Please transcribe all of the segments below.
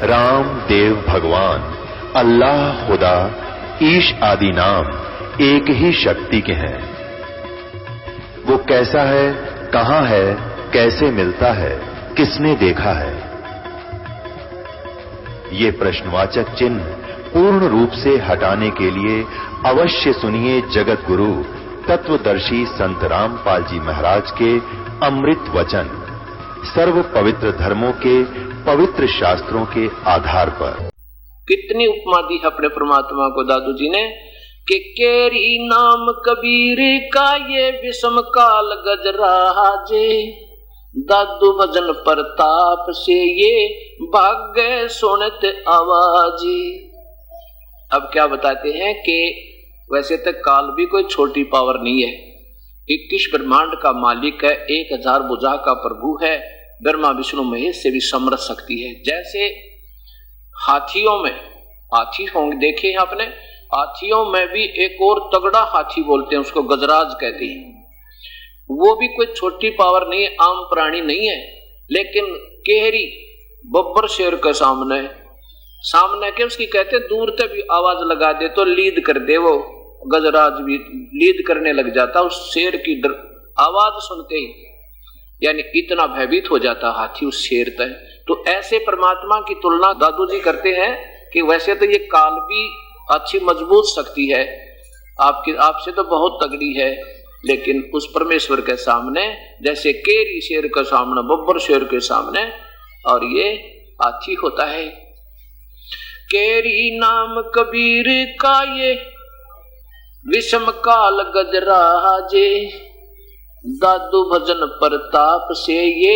राम देव भगवान, अल्लाह खुदा, ईश आदि नाम एक ही शक्ति के हैं। वो कैसा है, कहां है, कैसे मिलता है, किसने देखा है? ये प्रश्नवाचक चिन्ह पूर्ण रूप से हटाने के लिए अवश्य सुनिए जगत गुरु तत्वदर्शी संत रामपाल जी महाराज के अमृत वचन, सर्व पवित्र धर्मों के पवित्र शास्त्रों के आधार पर। कितनी उपमा दी अपने परमात्मा को दादू जी ने कि केरी नाम कबीर का ये विषम काल गजरा जे, दादू भजन प्रताप से ये भाग्य सुनत आवाजी। अब क्या बताते हैं कि वैसे तक काल भी कोई छोटी पावर नहीं है, 21 ब्रह्मांड का मालिक है, 1000 भुजा का प्रभु है, ब्रह्मा विष्णु महेश से भी समर्थ शक्ति है। जैसे हाथियों में हाथी होंगे देखे हैं आपने, हाथियों में भी एक और तगड़ा हाथी बोलते हैं, उसको गजराज कहते हैं। वो भी कोई छोटी पावर नहीं है, आम प्राणी नहीं है, लेकिन केहरी बब्बर शेर के सामने के उसकी कहते दूर तक भी आवाज लगा दे तो लीद कर दे, वो गजराज भी लीद करने लग जाता उस शेर की आवाज सुनते ही, यानी इतना भयभीत हो जाता हाथी उस शेर तक। तो ऐसे परमात्मा की तुलना दादू जी करते हैं कि वैसे तो ये काल भी अच्छी मजबूत शक्ति है, आपसे तो बहुत तगड़ी है, लेकिन उस परमेश्वर के सामने जैसे केरी शेर के सामने, बब्बर शेर के सामने, और ये हाथी होता है। केरी नाम कबीर का ये विषम काल गजरा जे, दादू भजन प्रताप से ये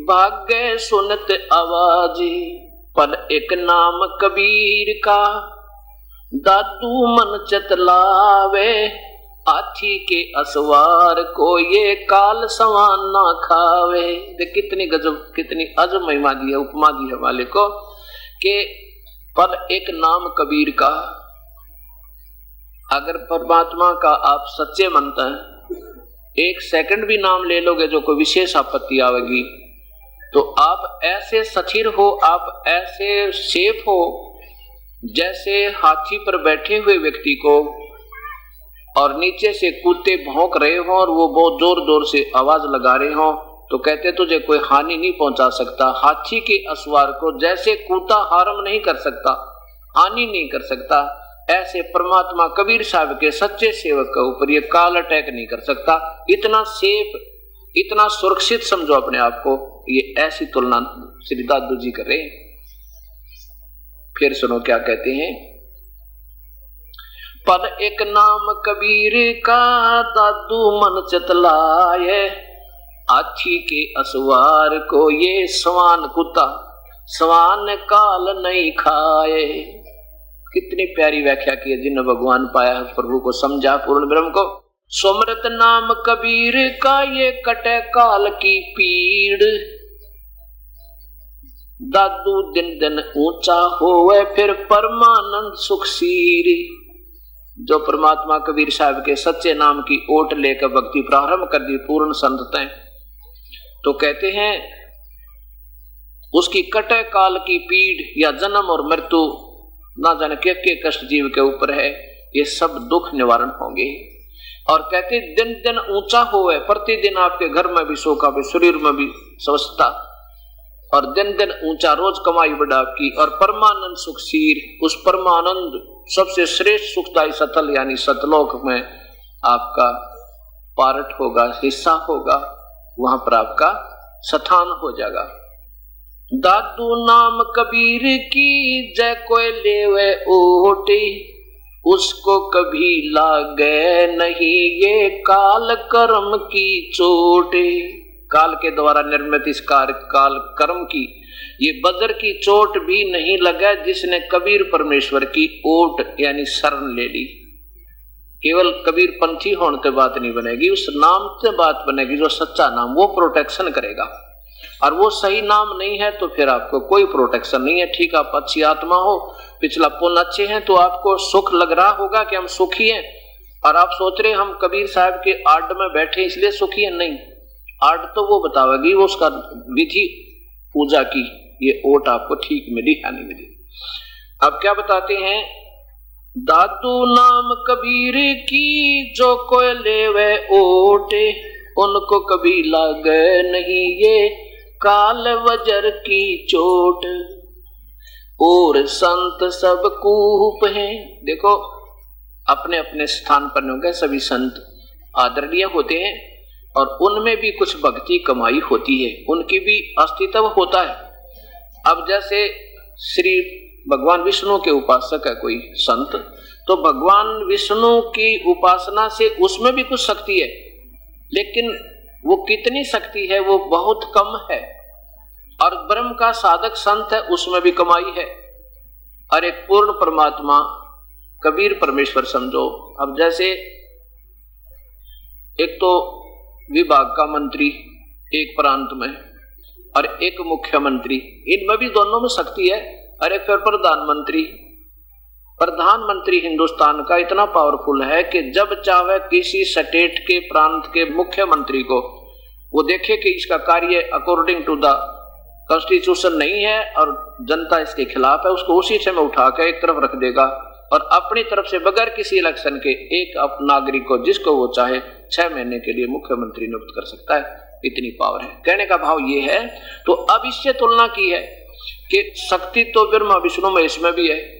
भाग्य सुनत आवाजी। पर एक नाम कबीर का दादू मन चतलावे, हाथी के असवार को ये काल सवान ना खावे। कितनी गजब, कितनी अजब महिमा दी है, उपमा दी है वाले को कि पर एक नाम कबीर का, अगर परमात्मा का आप सच्चे मानते हैं, एक सेकंड भी नाम ले लोगे जो कोई विशेष आपत्ति आवेगी, तो आप ऐसे सथिर हो, आप ऐसे सेफ हो जैसे हाथी पर बैठे हुए व्यक्ति को और नीचे से कुत्ते भौंक रहे हो और वो बहुत जोर जोर से आवाज लगा रहे हो, तो कहते तुझे कोई हानि नहीं पहुंचा सकता। हाथी के असवार को जैसे कुत्ता हार्म नहीं कर सकता, हानि नहीं कर सकता, ऐसे परमात्मा कबीर साहब के सच्चे सेवक के ऊपर ये काल अटैक नहीं कर सकता। इतना सेफ, इतना सुरक्षित समझो अपने आप को। ये ऐसी तुलना श्री दादू जी कर रहे हैं। फिर सुनो क्या कहते हैं, पर एक नाम कबीर का दादू मन चतलाए, हाथी के असवार को ये सवान कुत्ता सवान काल नहीं खाए। कितनी प्यारी व्याख्या की है जिन्हें भगवान पाया है, प्रभु को समझा, पूर्ण ब्रह्म को। सुमृत नाम कबीर का ये कटे काल की पीड़, दादू दिन दिन ऊंचा होवे फिर परमानंद सुख सीरी। जो परमात्मा कबीर साहब के सच्चे नाम की ओट लेकर भक्ति प्रारंभ कर दी पूर्ण संततें, तो कहते हैं उसकी कटे काल की पीड़ या जन्म और मृत्यु ना जाने के कष्ट जीव के ऊपर है, ये सब दुख निवारण होंगे। और कहते दिन दिन ऊंचा होवे, प्रतिदिन आपके घर में भी सुख, आपके शरीर में भी स्वस्थता, और दिन दिन ऊंचा रोज कमाई बढ़ा आपकी, और परमानंद सुख सीर, उस परमानंद सबसे श्रेष्ठ सुखदायी सतल यानी सतलोक में आपका पार्ट होगा, हिस्सा होगा, वहां पर आपका स्थान हो जाएगा। दादू नाम कबीर की जय कोई लेवे ओटी, उसको कभी लागे नहीं ये काल कर्म की चोटे। काल के द्वारा निर्मित इस काल कर्म की ये बज्र की चोट भी नहीं लगा जिसने कबीर परमेश्वर की ओट यानी शरण ले ली। केवल कबीर पंथी होने से बात नहीं बनेगी, उस नाम से बात बनेगी जो सच्चा नाम, वो प्रोटेक्शन करेगा। और वो सही नाम नहीं है तो फिर आपको कोई प्रोटेक्शन नहीं है। ठीक, आप अच्छी आत्मा हो, पिछला पुण्य अच्छे हैं, तो आपको सुख लग रहा होगा कि हम सुखी हैं, और आप सोच रहे हम कबीर साहब के आड़ में बैठे इसलिए सुखी हैं। नहीं, आड़ तो वो बतावेगी, वो उसका विधि पूजा की ये ओट आपको ठीक मिली या नहीं मिली। अब क्या बताते हैं, दादू नाम कबीर की जो कोई लेवे ओट, उनको कभी लागे नहीं ये काल वजर की चोट, और संत सब कूप हैं। देखो अपने अपने स्थान पर होंगे सभी संत आदरणीय होते हैं और उनमें भी कुछ भक्ति कमाई होती है, उनकी भी अस्तित्व होता है। अब जैसे श्री भगवान विष्णु के उपासक है कोई संत, तो भगवान विष्णु की उपासना से उसमें भी कुछ शक्ति है, लेकिन वो कितनी शक्ति है वो बहुत कम है। और ब्रह्म का साधक संत है उसमें भी कमाई है। और एक पूर्ण परमात्मा कबीर परमेश्वर समझो। अब जैसे एक तो विभाग का मंत्री एक प्रांत में और एक मुख्यमंत्री, इनमें भी दोनों में शक्ति है। अरे फिर प्रधानमंत्री हिंदुस्तान का इतना पावरफुल है कि जब चाहे किसी स्टेट के प्रांत के मुख्यमंत्री को वो देखे कि इसका कार्य अकॉर्डिंग टू द कॉन्स्टिट्यूशन नहीं है और जनता इसके खिलाफ है, उसको उसी समय उठा कर एक तरफ रख देगा और अपनी तरफ से बगैर किसी इलेक्शन के एक नागरिक को जिसको वो चाहे 6 महीने के लिए मुख्यमंत्री नियुक्त कर सकता है। इतनी पावर है। कहने का भाव ये है। तो अब इससे तुलना की है कि शक्ति तो ब्रह्मा विष्णु महेश में भी है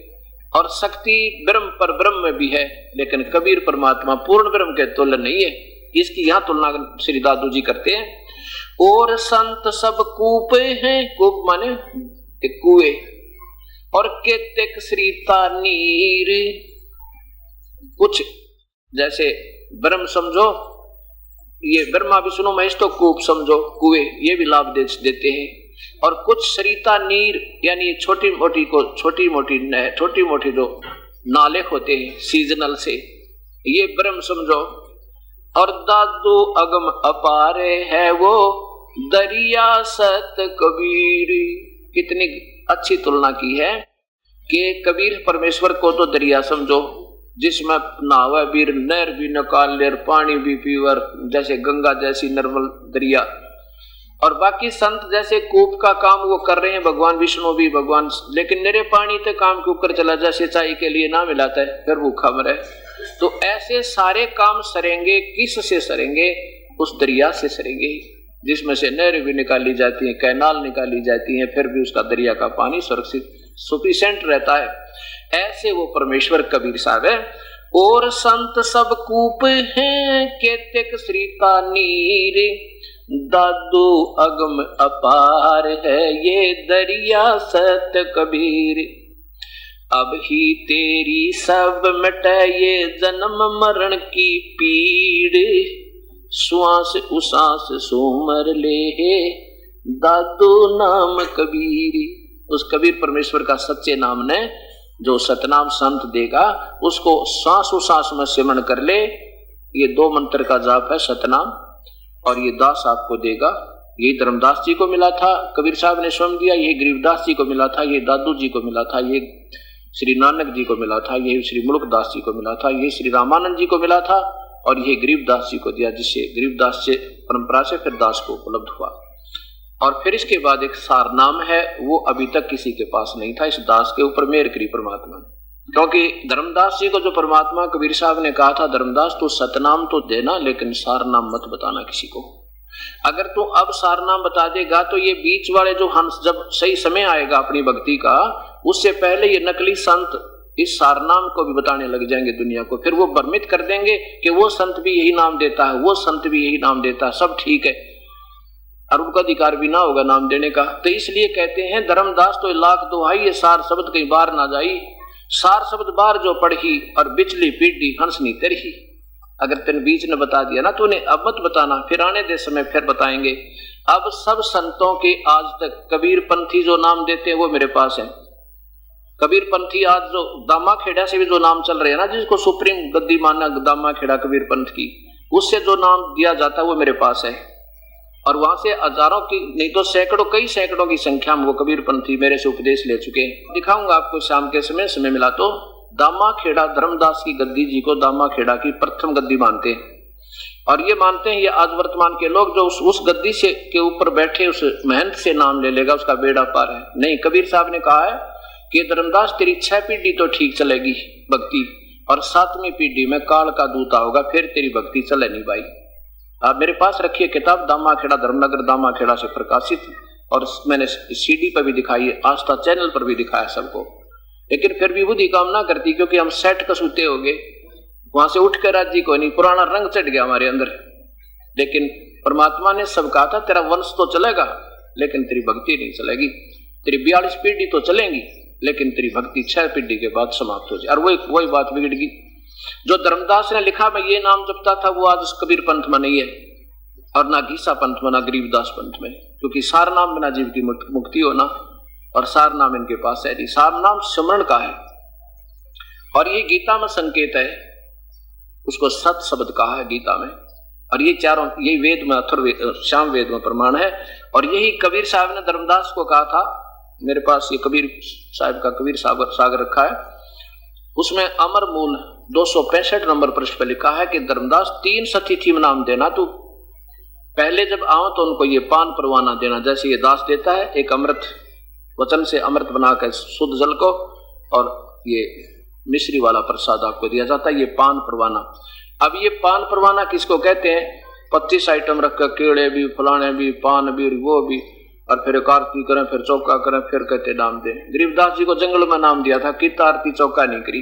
और शक्ति ब्रह्म पर ब्रह्म में भी है, लेकिन कबीर परमात्मा पूर्ण ब्रह्म के तुल्य नहीं है। इसकी यहाँ तुलना श्री दादू जी करते हैं। और संत सब कूप हैं, कूप माने कुएं, और केतेक श्रीता नीर। कुछ जैसे ब्रह्म समझो, ये ब्रह्मा विष्णु महेश तो कूप समझो, कुएं, ये भी लाभ देते हैं। और कुछ सरिता नीर यानी छोटी मोटी जो नाले होते हैं सीजनल से, ये ब्रह्म समझो। और दादू अगम अपारे है वो दरिया सत कबीर। कितनी अच्छी तुलना की है कि कबीर परमेश्वर को तो दरिया समझो जिसमें नहावे वीर, नहर भी निकाल ले, पानी भी पीवर, जैसे गंगा जैसी निर्मल दरिया। और बाकी संत जैसे कूप का काम वो कर रहे हैं, भगवान विष्णु भी भगवान, लेकिन निरे पानी तो काम के ऊपर चला जाए, सिंचाई के लिए ना मिलाता है फिर भूखा मरे। तो ऐसे सारे काम सरेंगे, किस से सरेंगे? उस दरिया से सरेंगे जिसमें से नहर भी निकाली जाती है, कैनाल निकाली जाती है, फिर भी उसका दरिया का पानी सुरक्षित सफिशिएंट रहता है। ऐसे वो परमेश्वर कबीर साहब है। और संत सब कूप हैं केतेक श्रीता नीर, दादू अगम अपार है ये दरिया सत कबीर। अब ही तेरी सब मिटे ये जन्म मरण की पीड़, श्वास उसास सोमर ले दादू नाम कबीर। उस कबीर परमेश्वर का सच्चे नाम ने जो सतनाम संत देगा उसको सांस उसास में सिमरण कर ले। ये 2 मंत्र का जाप है सतनाम, और ये दास आपको देगा। ये धर्मदास जी को मिला था, कबीर साहब ने स्वयं दिया। ये गरीबदास जी को मिला था, ये दादू जी को मिला था, ये श्री नानक जी को मिला था, ये श्री मुल्कदास जी को मिला था, ये श्री रामानंद जी को मिला था, और ये गरीबदास जी को दिया, जिससे गरीबदास से परंपरा से फिर दास को उपलब्ध हुआ। और फिर इसके बाद एक सार नाम है, वो अभी तक किसी के पास नहीं था। इस दास के ऊपर मेहर करी परमात्मा ने, क्योंकि धर्मदास जी को जो परमात्मा कबीर साहब ने कहा था, धर्मदास तो सतनाम तो देना लेकिन सार नाम मत बताना किसी को। अगर तू अब सार नाम बता देगा तो ये बीच वाले जो हंस, जब सही समय आएगा अपनी भक्ति का, उससे पहले ये नकली संत इस सार नाम को भी बताने लग जाएंगे दुनिया को। फिर वो भ्रमित कर देंगे कि वो संत भी यही नाम देता है, वो संत भी यही नाम देता है, सब ठीक है, और उनका अधिकार भी ना होगा नाम देने का। तो इसलिए कहते हैं धर्मदास तो लाख दुहाई, ये सार शब्द कहीं बाहर ना जाई। सार शब्द बाहर जो पढ़ी और बिचली पीढ़ी हंसनी तेरी। अगर तेने बीच ने बता दिया ना तूने, अब मत बताना, फिर आने दे समय फिर बताएंगे। अब सब संतों के आज तक कबीर पंथी जो नाम देते हैं वो मेरे पास है। कबीर पंथी आज जो दामा खेड़ा से भी जो नाम चल रहे हैं ना, जिसको सुप्रीम गद्दी माना दामा खेड़ा कबीर पंथ की, उससे जो नाम दिया जाता है वो मेरे पास है। और वहां से हजारों की नहीं तो सैकड़ों, कई सैकड़ों की संख्या में वो कबीर पंथी मेरे से उपदेश ले चुके हैं। दिखाऊंगा आपको शाम के समय मिला तो। दामा खेड़ा धर्मदास की गद्दी जी को दामा खेड़ा की प्रथम गद्दी मानते हैं। और ये मानते हैं ये आज वर्तमान के लोग जो उस गद्दी से के ऊपर बैठे उस महंत से नाम ले लेगा उसका बेड़ा पार है। नहीं, कबीर साहब ने कहा है कि धर्मदास तेरी 6 पीढ़ी तो ठीक चलेगी भक्ति, और 7वीं पीढ़ी में काल का दूता होगा, फिर तेरी भक्ति चले नहीं भाई। आप मेरे पास रखिए किताब, दामाखेड़ा धर्मनगर दामाखेड़ा से प्रकाशित, और मैंने CD पर भी दिखाई है, आस्था चैनल पर भी दिखाया सबको। लेकिन फिर भी बुद्धि काम ना करती, क्योंकि हम सेट कसूते हो गए, वहां से उठ कर राजी को नहीं, पुराना रंग चढ़ गया हमारे अंदर। लेकिन परमात्मा ने सब कहा था तेरा वंश तो चलेगा लेकिन तेरी भक्ति नहीं चलेगी, तेरी 42 पीढ़ी तो चलेंगी लेकिन तेरी भक्ति 6 पीढ़ी के बाद समाप्त हो जाए। और वही बात बिगड़ गई। जो धर्मदास ने लिखा मैं ये नाम जपता था वो आज कबीर पंथ में नहीं है, और ना गीसा पंथ में ना गरीबदास पंथ में, क्योंकि सार नाम बिना जीव की मुक्ति होना, और सार नाम इनके पास है नहीं। सार नाम सिमरण का है, और ये गीता में संकेत है, उसको सत शब्द कहा है गीता में, और ये चारों यही वेद में अथर्ववेद श्याम वेद में प्रमाण है। और यही कबीर साहब ने धर्मदास को कहा था, मेरे पास ये कबीर साहब का कबीर सागर रखा है, उसमें अमर मूल 265 नंबर पृष्ठ पर लिखा है कि धर्मदास 3 सतिथि में नाम देना, तू पहले जब आओ तो उनको ये पान परवाना देना, जैसे ये दास देता है एक अमृत वचन से अमृत बनाकर शुद्ध जल को, और ये मिश्री वाला प्रसाद आपको दिया जाता है, ये पान परवाना। अब ये पान परवाना किसको कहते हैं? 25 आइटम रख कर, केड़े भी, फलाने भी, पान भी, वो भी, और फिर एक आरती करें, फिर चौका करें, फिर कहते नाम दे। गरीबदास जी को जंगल में नाम दिया था, कित आरती चौका नहीं करी।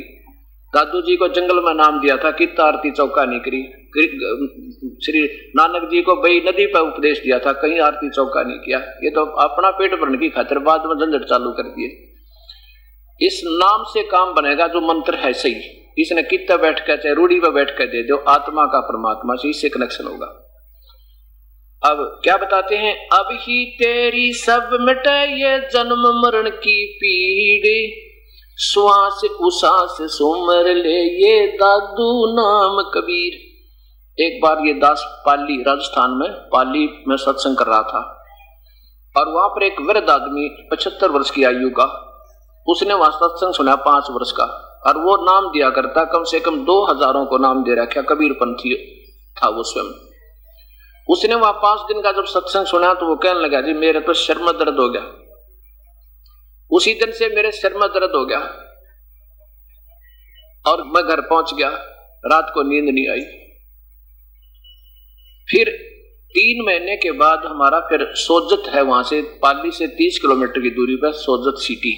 दादू जी को जंगल में नाम दिया था, कित आरती चौका नहीं करी। श्री नानक जी को बई नदी पर उपदेश दिया था, कहीं आरती चौका नहीं किया। ये तो अपना पेट भरने की खातिर बाद में झंझट चालू कर दिए। इस नाम से काम बनेगा जो मंत्र है सही, इसने कितना बैठ कर चाहे रूढ़ी पर बैठ कर दे दो, आत्मा का परमात्मा से इससे कनेक्शन होगा। अब क्या बताते हैं? अब ही तेरी सब मिटे ये जन्म मरण की पीड़े, श्वास उसास सुमर ले ये दादू नाम कबीर। एक बार ये दास पाली, राजस्थान में पाली में सत्संग कर रहा था, और वहां पर एक वृद्ध आदमी 75 वर्ष की आयु का, उसने वहां सत्संग सुना 5 वर्ष का, और वो नाम दिया करता, कम से कम 2000 को नाम दे रखा, कबीर पंथी था वो स्वयं। उसने वहां 5 दिन का जब सत्संग सुना तो वो कहने लगा जी मेरे तो सिर में दर्द हो गया। उसी दिन से मेरे सिर में दर्द हो गया, और मैं घर पहुंच गया, रात को नींद नहीं आई। फिर 3 महीने के बाद हमारा फिर सोजत है, वहां से पाली से 30 किलोमीटर की दूरी पर सोजत सिटी,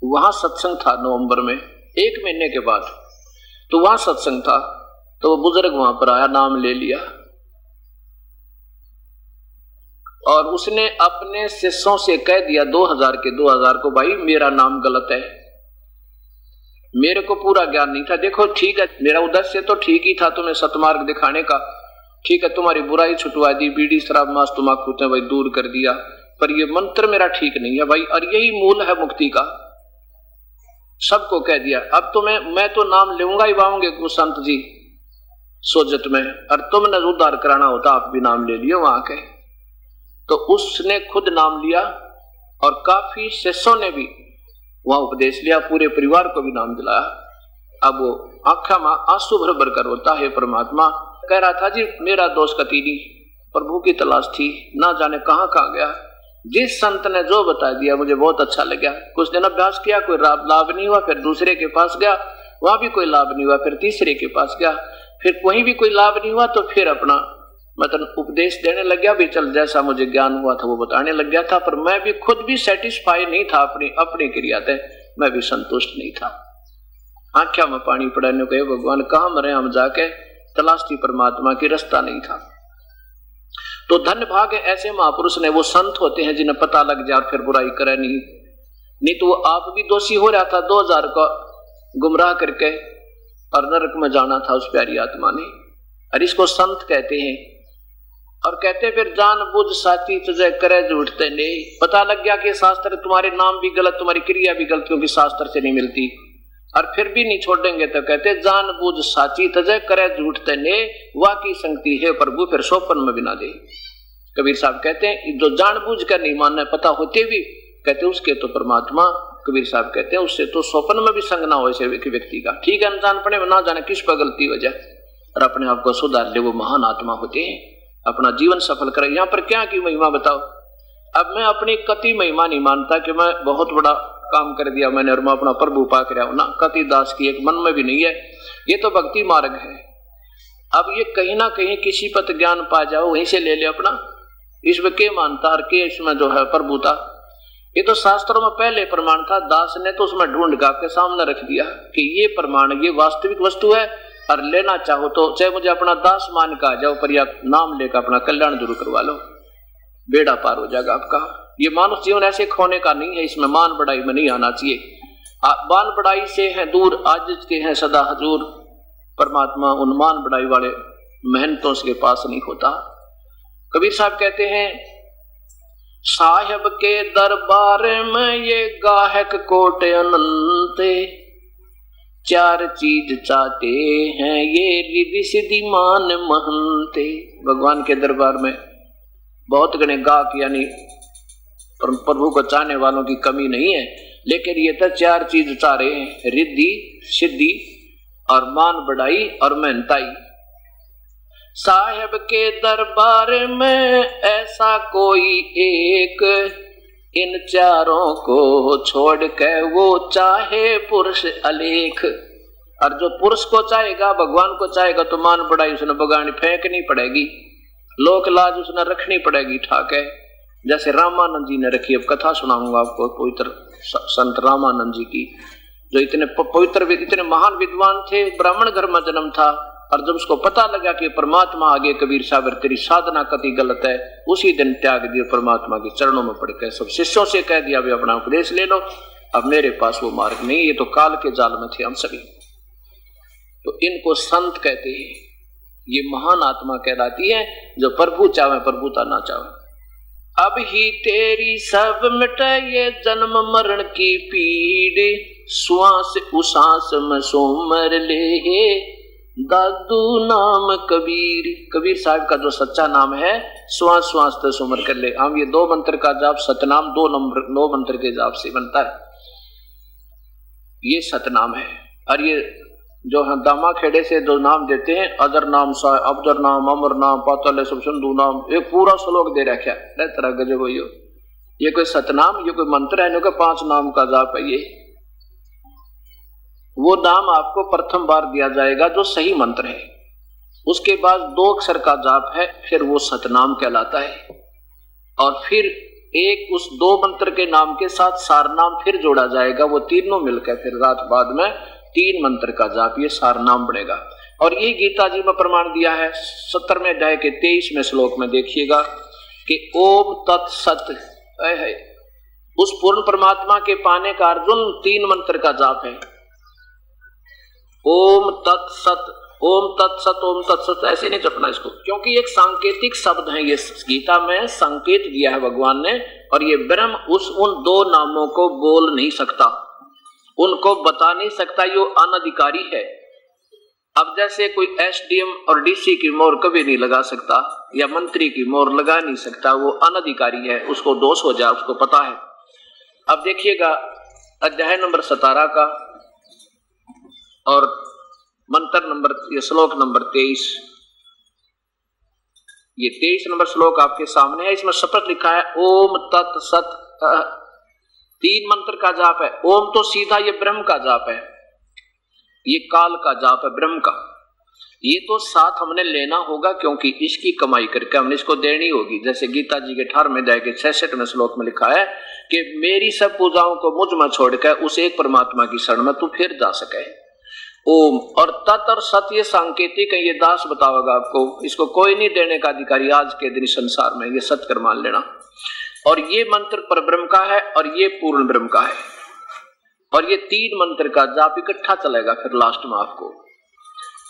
वहां सत्संग था नवंबर में, 1 महीने के बाद। तो वहां सत्संग था, तो वो बुजुर्ग वहां पर आया, नाम ले लिया, और उसने अपने शिष्यों से कह दिया 2000 के 2000 को, भाई मेरा नाम गलत है, मेरे को पूरा ज्ञान नहीं था। देखो ठीक है, मेरा उद्देश्य तो ठीक ही था, तुम्हें सतमार्ग दिखाने का, ठीक है, तुम्हारी बुराई छुटवा दी, बीड़ी शराब मांस तम्बाकू भाई दूर कर दिया, पर ये मंत्र मेरा ठीक नहीं है भाई, और यही मूल है मुक्ति का। सबको कह दिया। अब तो मैं तो नाम लूंगा ही पाऊंगे संत जी सोजत में, और तुमने उद्धार कराना होता आप भी नाम ले लियो वहां के। तो उसने खुद नाम लिया, और काफी शिष्यों ने भी वहां उपदेश लिया, पूरे परिवार को भी नाम दिलाया। अब वो आंखा में आंसू भर भर कर होता है परमात्मा, कह रहा था जी मेरा दोष कती नहीं, प्रभु की तलाश थी, ना जाने कहां गया। जिस संत ने जो बता दिया मुझे बहुत अच्छा लगा। कुछ दिन अभ्यास किया, कोई लाभ नहीं हुआ, फिर दूसरे के पास गया, वहां भी कोई लाभ नहीं हुआ, फिर तीसरे के पास गया, फिर वहीं भी कोई लाभ नहीं हुआ, तो फिर अपना मतलब उपदेश देने लग गया भी, चल जैसा मुझे ज्ञान हुआ था वो बताने लग गया था। पर मैं भी खुद भी सेटिस्फाई नहीं था अपनी क्रिया से, मैं भी संतुष्ट नहीं था। आंखों में पानी पड़ाने को भगवान कहाँ मरे हम जाके, तलाशती परमात्मा की रास्ता नहीं था। तो धन्य भाग है ऐसे महापुरुष ने, वो संत होते हैं जिन्हें पता लग जाए फिर बुराई करे नहीं तो वो आप भी दोषी हो रहा था 2000 को गुमराह करके, और नरक में जाना था उस प्यारी आत्मा ने। और इसको संत कहते हैं। और कहते फिर जान बुझ साची तुझे करे झूठते नहीं। पता लग गया कि शास्त्र तुम्हारे नाम भी गलत, तुम्हारी क्रिया भी गलत, क्योंकि शास्त्र से नहीं मिलती, और फिर भी नहीं छोड़ेंगे। तो कहते जान बुझ साची तुझे करे झूठते ने, वाकी संगति है प्रभु फिर सोपन में बिना दे। कबीर साहब कहते हैं जो जान बुझ कर नहीं मानना पता होते भी, कहते उसके तो परमात्मा, कबीर साहब कहते हैं उससे तो सोपन में भी संग ना हो ऐसे व्यक्ति का। ठीक है अनजान पड़े ना जाने किस पर गलती हो जाए, और अपने आप को सुधार ले, वो महान आत्मा होते हैं, अपना जीवन सफल करे। यहाँ पर क्या की महिमा बताओ। अब मैं अपनी कति महिमा नहीं मानता कि मैं बहुत बड़ा काम कर दिया मैंने और मैं अपना प्रभु पा कर ना, कति दास की एक मन में भी नहीं है। ये तो भक्ति मार्ग है। अब ये कहीं ना कहीं किसी पत ज्ञान पा जाओ, वहीं से ले ले अपना, इसमें के मानता और के इसमें जो है प्रभुता। ये तो शास्त्रों में पहले प्रमाण था, दास ने तो उसमें ढूंढ के आपके सामने रख दिया कि ये प्रमाण, ये वास्तविक वस्तु है और लेना चाहो तो चाहे मुझे अपना दास मान का आ जाओ, पर या नाम लेकर अपना कल्याण जरूर करवा लो, बेड़ा पार हो जाएगा आपका। ये मानव जीवन ऐसे खोने का नहीं है, इसमें मान बढ़ाई में नहीं आना चाहिए। मान बढ़ाई से है दूर, आज के हैं सदा हजूर। परमात्मा उन मान बढ़ाई वाले मेहनतों के पास नहीं होता। कबीर साहब कहते हैं, साहिब के दरबार में ये गाहक कोट अनंते, चार चीज चाहते हैं ये रिधि सिद्धि मान महंते। भगवान के दरबार में बहुत गणे गाहक यानी प्रभु को चाहने वालों की कमी नहीं है, लेकिन ये तो चार चीज चाह रहे हैं, रिद्धि सिद्धि और मान बढ़ाई और मेहनताई। साहिब के दरबार में ऐसा कोई एक, इन चारों को छोड़ के वो चाहे पुरुष अलेख। और जो पुरुष को चाहेगा, भगवान को चाहेगा, तो मान बढ़ाई उसने बगानी फेंकनी पड़ेगी, लोक लाज उसने रखनी पड़ेगी ठाक है। जैसे रामानंद जी ने रखी। अब कथा सुनाऊंगा आपको पवित्र संत रामानंद जी की, जो इतने पवित्र, इतने महान विद्वान थे, ब्राह्मण घर में जन्म था, और जब उसको पता लगा कि परमात्मा आगे कबीर साहब तेरी साधना कति गलत है, उसी दिन त्याग दिया, परमात्मा के चरणों में पड़ के सब शिष्यों से कह दिया, वे अपना उपदेश ले लो, अब मेरे पास वो मार्ग नहीं, ये तो काल के जाल में थे हम सभी। तो इनको संत कहते हैं। ये महान आत्मा कहलाती है जो प्रभु चाहे प्रभुता ना चाहे। अब ही तेरी सब मिटे ये जन्म मरण की पीड़, श्वास उसास में सोमर ले दादू नाम कबीर। कबीर साहब का जो सच्चा नाम है, श्वास श्वास से सुमर कर ले। हम ये दो मंत्र का जाप सतनाम दो मंत्र के जाप से बनता है, ये सतनाम है। और ये जो हम दामा खेड़े से जो नाम देते हैं, अजर नाम सा, अब्दर नाम, अमर नाम, पातल सब सिंधु नाम, ये पूरा श्लोक दे रखा है तरह गजब हो। ये कोई सतनाम, ये कोई मंत्र है, कोई 5 नाम का जाप है। ये वो नाम आपको प्रथम बार दिया जाएगा जो सही मंत्र है, उसके बाद 2 अक्षर का जाप है, फिर वो सतनाम कहलाता है। और फिर एक उस 2 मंत्र के नाम के साथ सारनाम फिर जोड़ा जाएगा, वो तीनों मिलकर फिर रात बाद में 3 मंत्र का जाप, ये सारनाम बनेगा। और ये गीता जी में प्रमाण दिया है 17वें अध्याय के 23वें श्लोक में, देखिएगा कि ओम तत्सत है, उस पूर्ण परमात्मा के पाने का अर्जुन 3 मंत्र का जाप है। ओम तत्सत, ओम तत्सत, ओम तत्सत, ऐसे नहीं जपना इसको, क्योंकि एक सांकेतिक शब्द है, ये गीता में संकेत दिया है भगवान ने। और ये ब्रह्म उन 2 नामों को बोल नहीं सकता, उनको बता नहीं सकता, ये अनधिकारी है। अब जैसे कोई एसडीएम और डीसी की मोहर कभी नहीं लगा सकता, या मंत्री की मोहर लगा नहीं सकता, वो अनधिकारी है, उसको दोष हो जाए, उसको पता है। अब देखिएगा अध्याय नंबर 17 का और मंत्र नंबर, ये श्लोक नंबर 23, ये 23 नंबर श्लोक आपके सामने है। इसमें शपथ लिखा है ओम तत्सत, 3 मंत्र का जाप है। ओम तो सीधा ये ब्रह्म का जाप है, ये काल का जाप है ब्रह्म का। ये तो साथ हमने लेना होगा, क्योंकि इसकी कमाई करके हमने इसको देनी होगी। जैसे गीता जी के 18वें अध्याय के 66वें श्लोक में लिखा है कि मेरी सब पूजाओं को मुझ में छोड़कर उस एक परमात्मा की शरण में तू फिर जा सके। ओम और तत् और सत ये सांकेतिक है, ये दास बताओगा आपको, इसको कोई नहीं देने का अधिकारी आज के दिन संसार में, ये सत्कर मान लेना। और ये मंत्र पर ब्रह्म का है और ये पूर्ण ब्रह्म का है, और ये 3 मंत्र का जाप इकट्ठा चलेगा फिर लास्ट में आपको।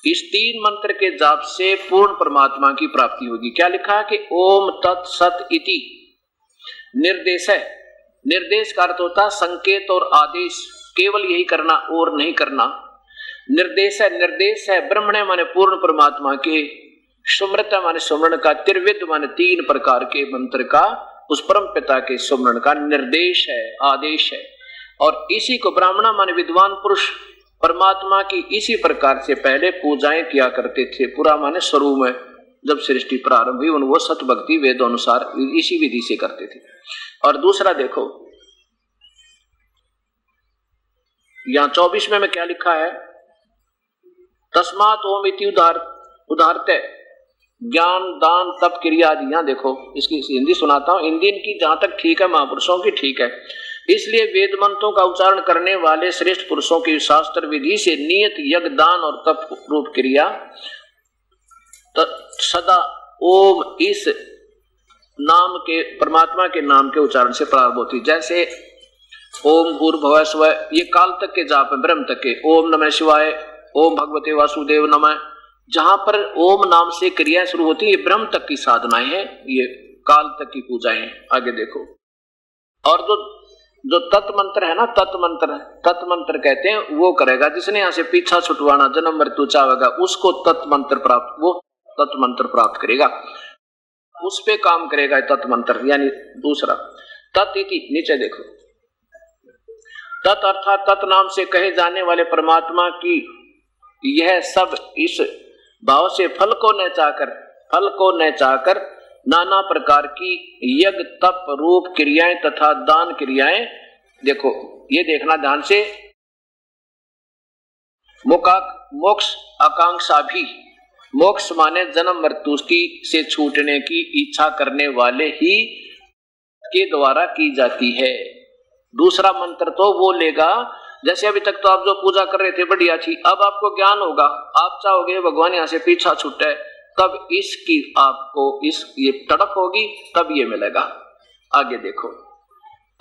इस 3 मंत्र के जाप से पूर्ण परमात्मा की प्राप्ति होगी। क्या लिखा है कि ओम तत् सत इति निर्देश है। निर्देश का अर्थ होता है संकेत और आदेश, केवल यही करना और नहीं करना। निर्देश है, निर्देश है ब्रह्मणे माने पूर्ण परमात्मा के, सुमृत माने सुमरण का, त्रिविध माने 3 प्रकार के मंत्र का, उस परम पिता के सुमरण का निर्देश है, आदेश है। और इसी को ब्राह्मण माने विद्वान पुरुष परमात्मा की इसी प्रकार से पहले पूजाएं किया करते थे। पूरा माने शुरू में जब सृष्टि प्रारंभ हुई वो सत भक्ति वेद अनुसार इसी विधि से करते थे। और दूसरा देखो यहाँ 24 में क्या लिखा है, तस्मात् ओम इति उदाहरते ज्ञान दान तप क्रिया आदि। यहाँ देखो इसकी हिंदी सुनाता हूँ, हिंदी इनकी जहां तक ठीक है, महापुरुषों की ठीक है। इसलिए वेद मंत्रों का उच्चारण करने वाले श्रेष्ठ पुरुषों की शास्त्र विधि से नियत यज्ञ दान और तप रूप क्रिया सदा ओम इस नाम के परमात्मा के नाम के उच्चारण से प्रारंभ होती। जैसे ओम भूर्भुवः स्वः ये काल तक के जाप है, ब्रह्म तक के। ओम नमः शिवाय, ओम भगवते वासुदेव नमः, जहां पर ओम नाम से क्रिया शुरू होती है ये ब्रह्म तक की साधनाएं हैं, ये काल तक की पूजाएं हैं। आगे देखो, और जो तत् मंत्र है ना, तत् मंत्र कहते हैं वो करेगा जिसने यहाँ से पीछा छुटवाना जन्म मृत्यु चाहेगा उसको तत् मंत्र प्राप्त, वो तत् मंत्र प्राप्त करेगा, उस पे काम करेगा तत् मंत्र। यानी दूसरा तत् इति, नीचे देखो, तत् अर्थात तत् नाम से कहे जाने वाले परमात्मा की यह सब इस भाव से फल को न चाहकर नाना प्रकार की यज्ञ तप रूप क्रियाएं तथा दान क्रियाएं। देखो ये देखना ध्यान से, मोक्ष आकांक्षा भी, मोक्ष माने जन्म मृत्यु की से छूटने की इच्छा करने वाले ही के द्वारा की जाती है। दूसरा मंत्र तो वो लेगा, जैसे अभी तक तो आप जो पूजा कर रहे थे बढ़िया थी, अब आपको ज्ञान होगा, आप चाहोगे भगवान यहाँ से पीछा छूटे, तब इसकी आपको ये तड़प होगी, तब ये मिलेगा। आगे देखो,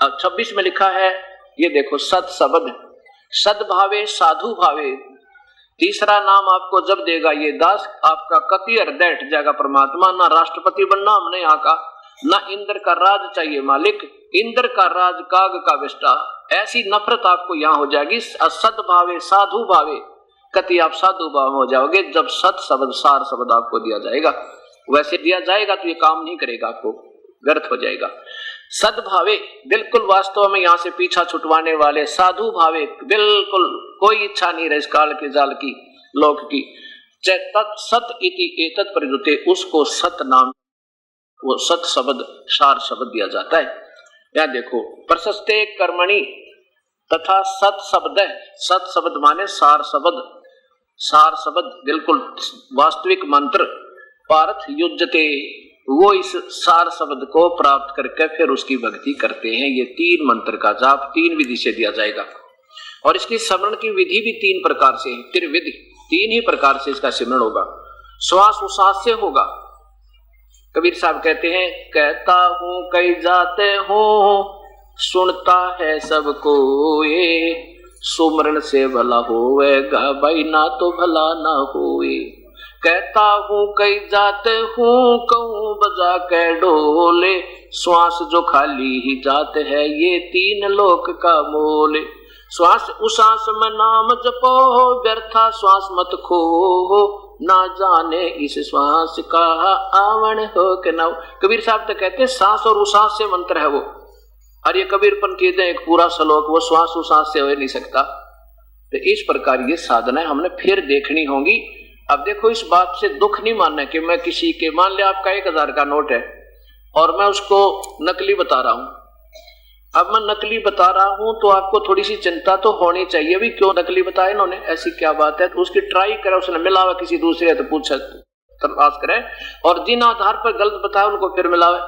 अब 26 में लिखा है, ये देखो, सत शब्द सद्भावे साधु भावे। तीसरा नाम आपको जब देगा ये दास, आपका कति हृदय हट जाएगा परमात्मा। ना राष्ट्रपति बनना हमने यहाँ का, ना इंद्र का राज चाहिए मालिक, इंद्र का राज काग का विष्टा, ऐसी नफरत आपको यहाँ हो जाएगी। सद्भावे साधु भावे, कति आप साधु भाव में हो जाओगे जब सत शब्द सार शब्द आपको दिया जाएगा। वैसे दिया जाएगा तो ये काम नहीं करेगा, आपको व्यर्थ हो जाएगा। सद्भावे बिल्कुल वास्तव में यहाँ से पीछा छुटवाने वाले, साधु भावे बिल्कुल कोई इच्छा नहीं रहे इस काल के जाल की लोक की। सत इति एतत् प्रयुते, उसको सत नाम, वो सत शब्द सार शब्द दिया जाता है। यहाँ देखो, प्रशस्ते कर्मणि तथा सत शब्द, सत शब्द माने सार शब्द, सार शब्द बिल्कुल वास्तविक मंत्र। पार्थ युज्यते, वो इस सार शब्द को प्राप्त करके फिर उसकी भक्ति करते हैं। ये 3 मंत्र का जाप 3 विधि से दिया जाएगा, और इसकी स्मरण की विधि भी 3 प्रकार से है, त्रिविधि, 3 ही प्रकार से इसका स्मरण होगा। श्वास उश्वास से होगा। कबीर साहब कहते हैं, कहता हूँ कई जाते हूँ, सुनता है सबको ये, सुमरण से भला होएगा भाई, ना तो भला ना होए। कहता हूँ कई जाते हूँ, कहूँ बजा के ढोले, श्वास जो खाली ही जाते है ये 3 लोक का मोले। श्वास उश्वास में नाम जपो, व्यर्था श्वास मत खो, ना जाने इस श्वास का आवण हो के ना। कबीर साहब तो कहते हैं सांस और उश्वास से मंत्र है वो, और ये कबीरपंथी दे एक पूरा श्लोक वो श्वास उश्वास से हो नहीं सकता। तो इस प्रकार ये साधनाएं हमने फिर देखनी होंगी। अब देखो, इस बात से दुख नहीं मानना कि मैं किसी के, मान लिया आपका 1000 का नोट है और मैं उसको नकली बता रहा हूं। अब मैं नकली बता रहा हूं तो आपको थोड़ी सी चिंता तो होनी चाहिए भी, क्यों नकली बताया इन्होंने, ऐसी क्या बात है। तो उसकी ट्राई करे, उसने मिलावे किसी दूसरे तो पूछे तलाश करे, और जिन आधार पर गलत बताया उनको फिर मिलावे,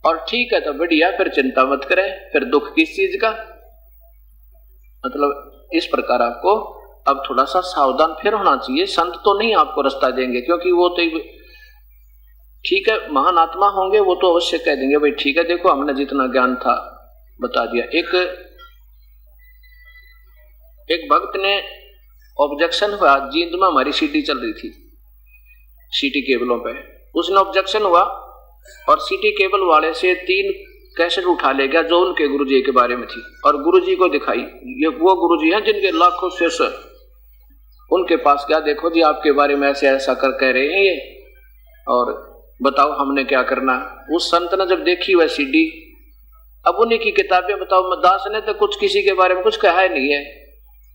और ठीक है तो बढ़िया, फिर चिंता मत करे, फिर दुख किस चीज का। मतलब इस प्रकार आपको अब थोड़ा सा सावधान फिर होना चाहिए। संत तो नहीं आपको रास्ता देंगे, क्योंकि वो तो ठीक है महान आत्मा होंगे, वो तो अवश्य कह देंगे भाई ठीक है देखो हमने जितना ज्ञान था बता दिया। एक भक्त ने ऑब्जेक्शन हुआ, जींद में हमारी सीटी चल रही थी, सीटी केबलों पे, उसने ऑब्जेक्शन हुआ और सीटी केबल वाले से 3 कैसेट उठा ले गया जो उनके गुरुजी के बारे में थी, और गुरुजी को दिखाई। ये वो गुरुजी हैं जिनके लाखों शिष्य, उनके पास क्या, देखो जी आपके बारे में ऐसे ऐसा कर कह रहे हैं ये, और बताओ हमने क्या करना। उस संत ने जब देखी वह सीडी, अब उन्हीं की किताबें बताओ, दास ने तो कुछ किसी के बारे में कुछ कहा ही नहीं है,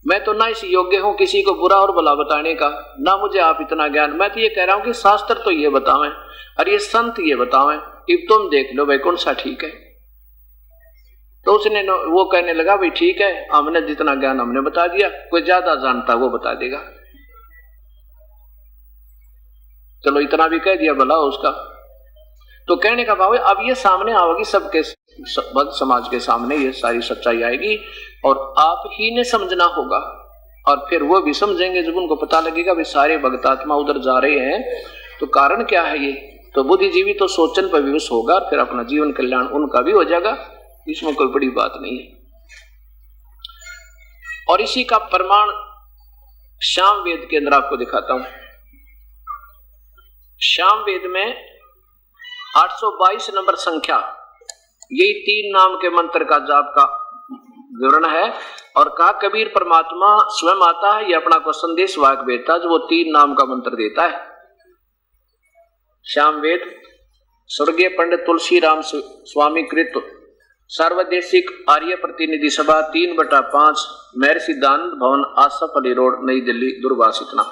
मैं तो ना इस योग्य हूं किसी को बुरा और भला बताने का, ना मुझे आप इतना ज्ञान। मैं तो ये कह रहा हूं कि शास्त्र तो ये बतावें और ये संत ये बतावें, अब तुम देख लो भाई कौन सा ठीक है। तो उसने वो कहने लगा भाई ठीक है, हमने जितना ज्ञान हमने बता दिया, कोई ज्यादा जानता वो बता देगा। चलो इतना भी कह दिया भला उसका। तो कहने का भाव अब ये सामने आएगी, सबके भक्त समाज के सामने ये सारी सच्चाई आएगी और आप ही ने समझना होगा, और फिर वो भी समझेंगे जब उनको पता लगेगा भाई सारे भक्त आत्मा उधर जा रहे हैं तो कारण क्या है। ये तो बुद्धिजीवी तो सोचन पर विवश होगा और फिर अपना जीवन कल्याण उनका भी हो जाएगा, इसमें कोई बड़ी बात नहीं है। और इसी का प्रमाण श्याम वेद के अंदर आपको दिखाता हूं। श्याम वेद में 822 नंबर संख्या, यही 3 नाम के मंत्र का जाप का विवरण है। और कहा कबीर परमात्मा स्वयं आता है, ये अपना को संदेश वाक भेजता है जो वो 3 नाम का मंत्र देता है। श्याम वेद स्वर्गीय पंडित तुलसी राम स्वामी कृत सार्वदेशिक आर्य प्रतिनिधि सभा 3/5 महर्षि दानंद भवन आसफ अली रोड नई दिल्ली दूरभाष इतना।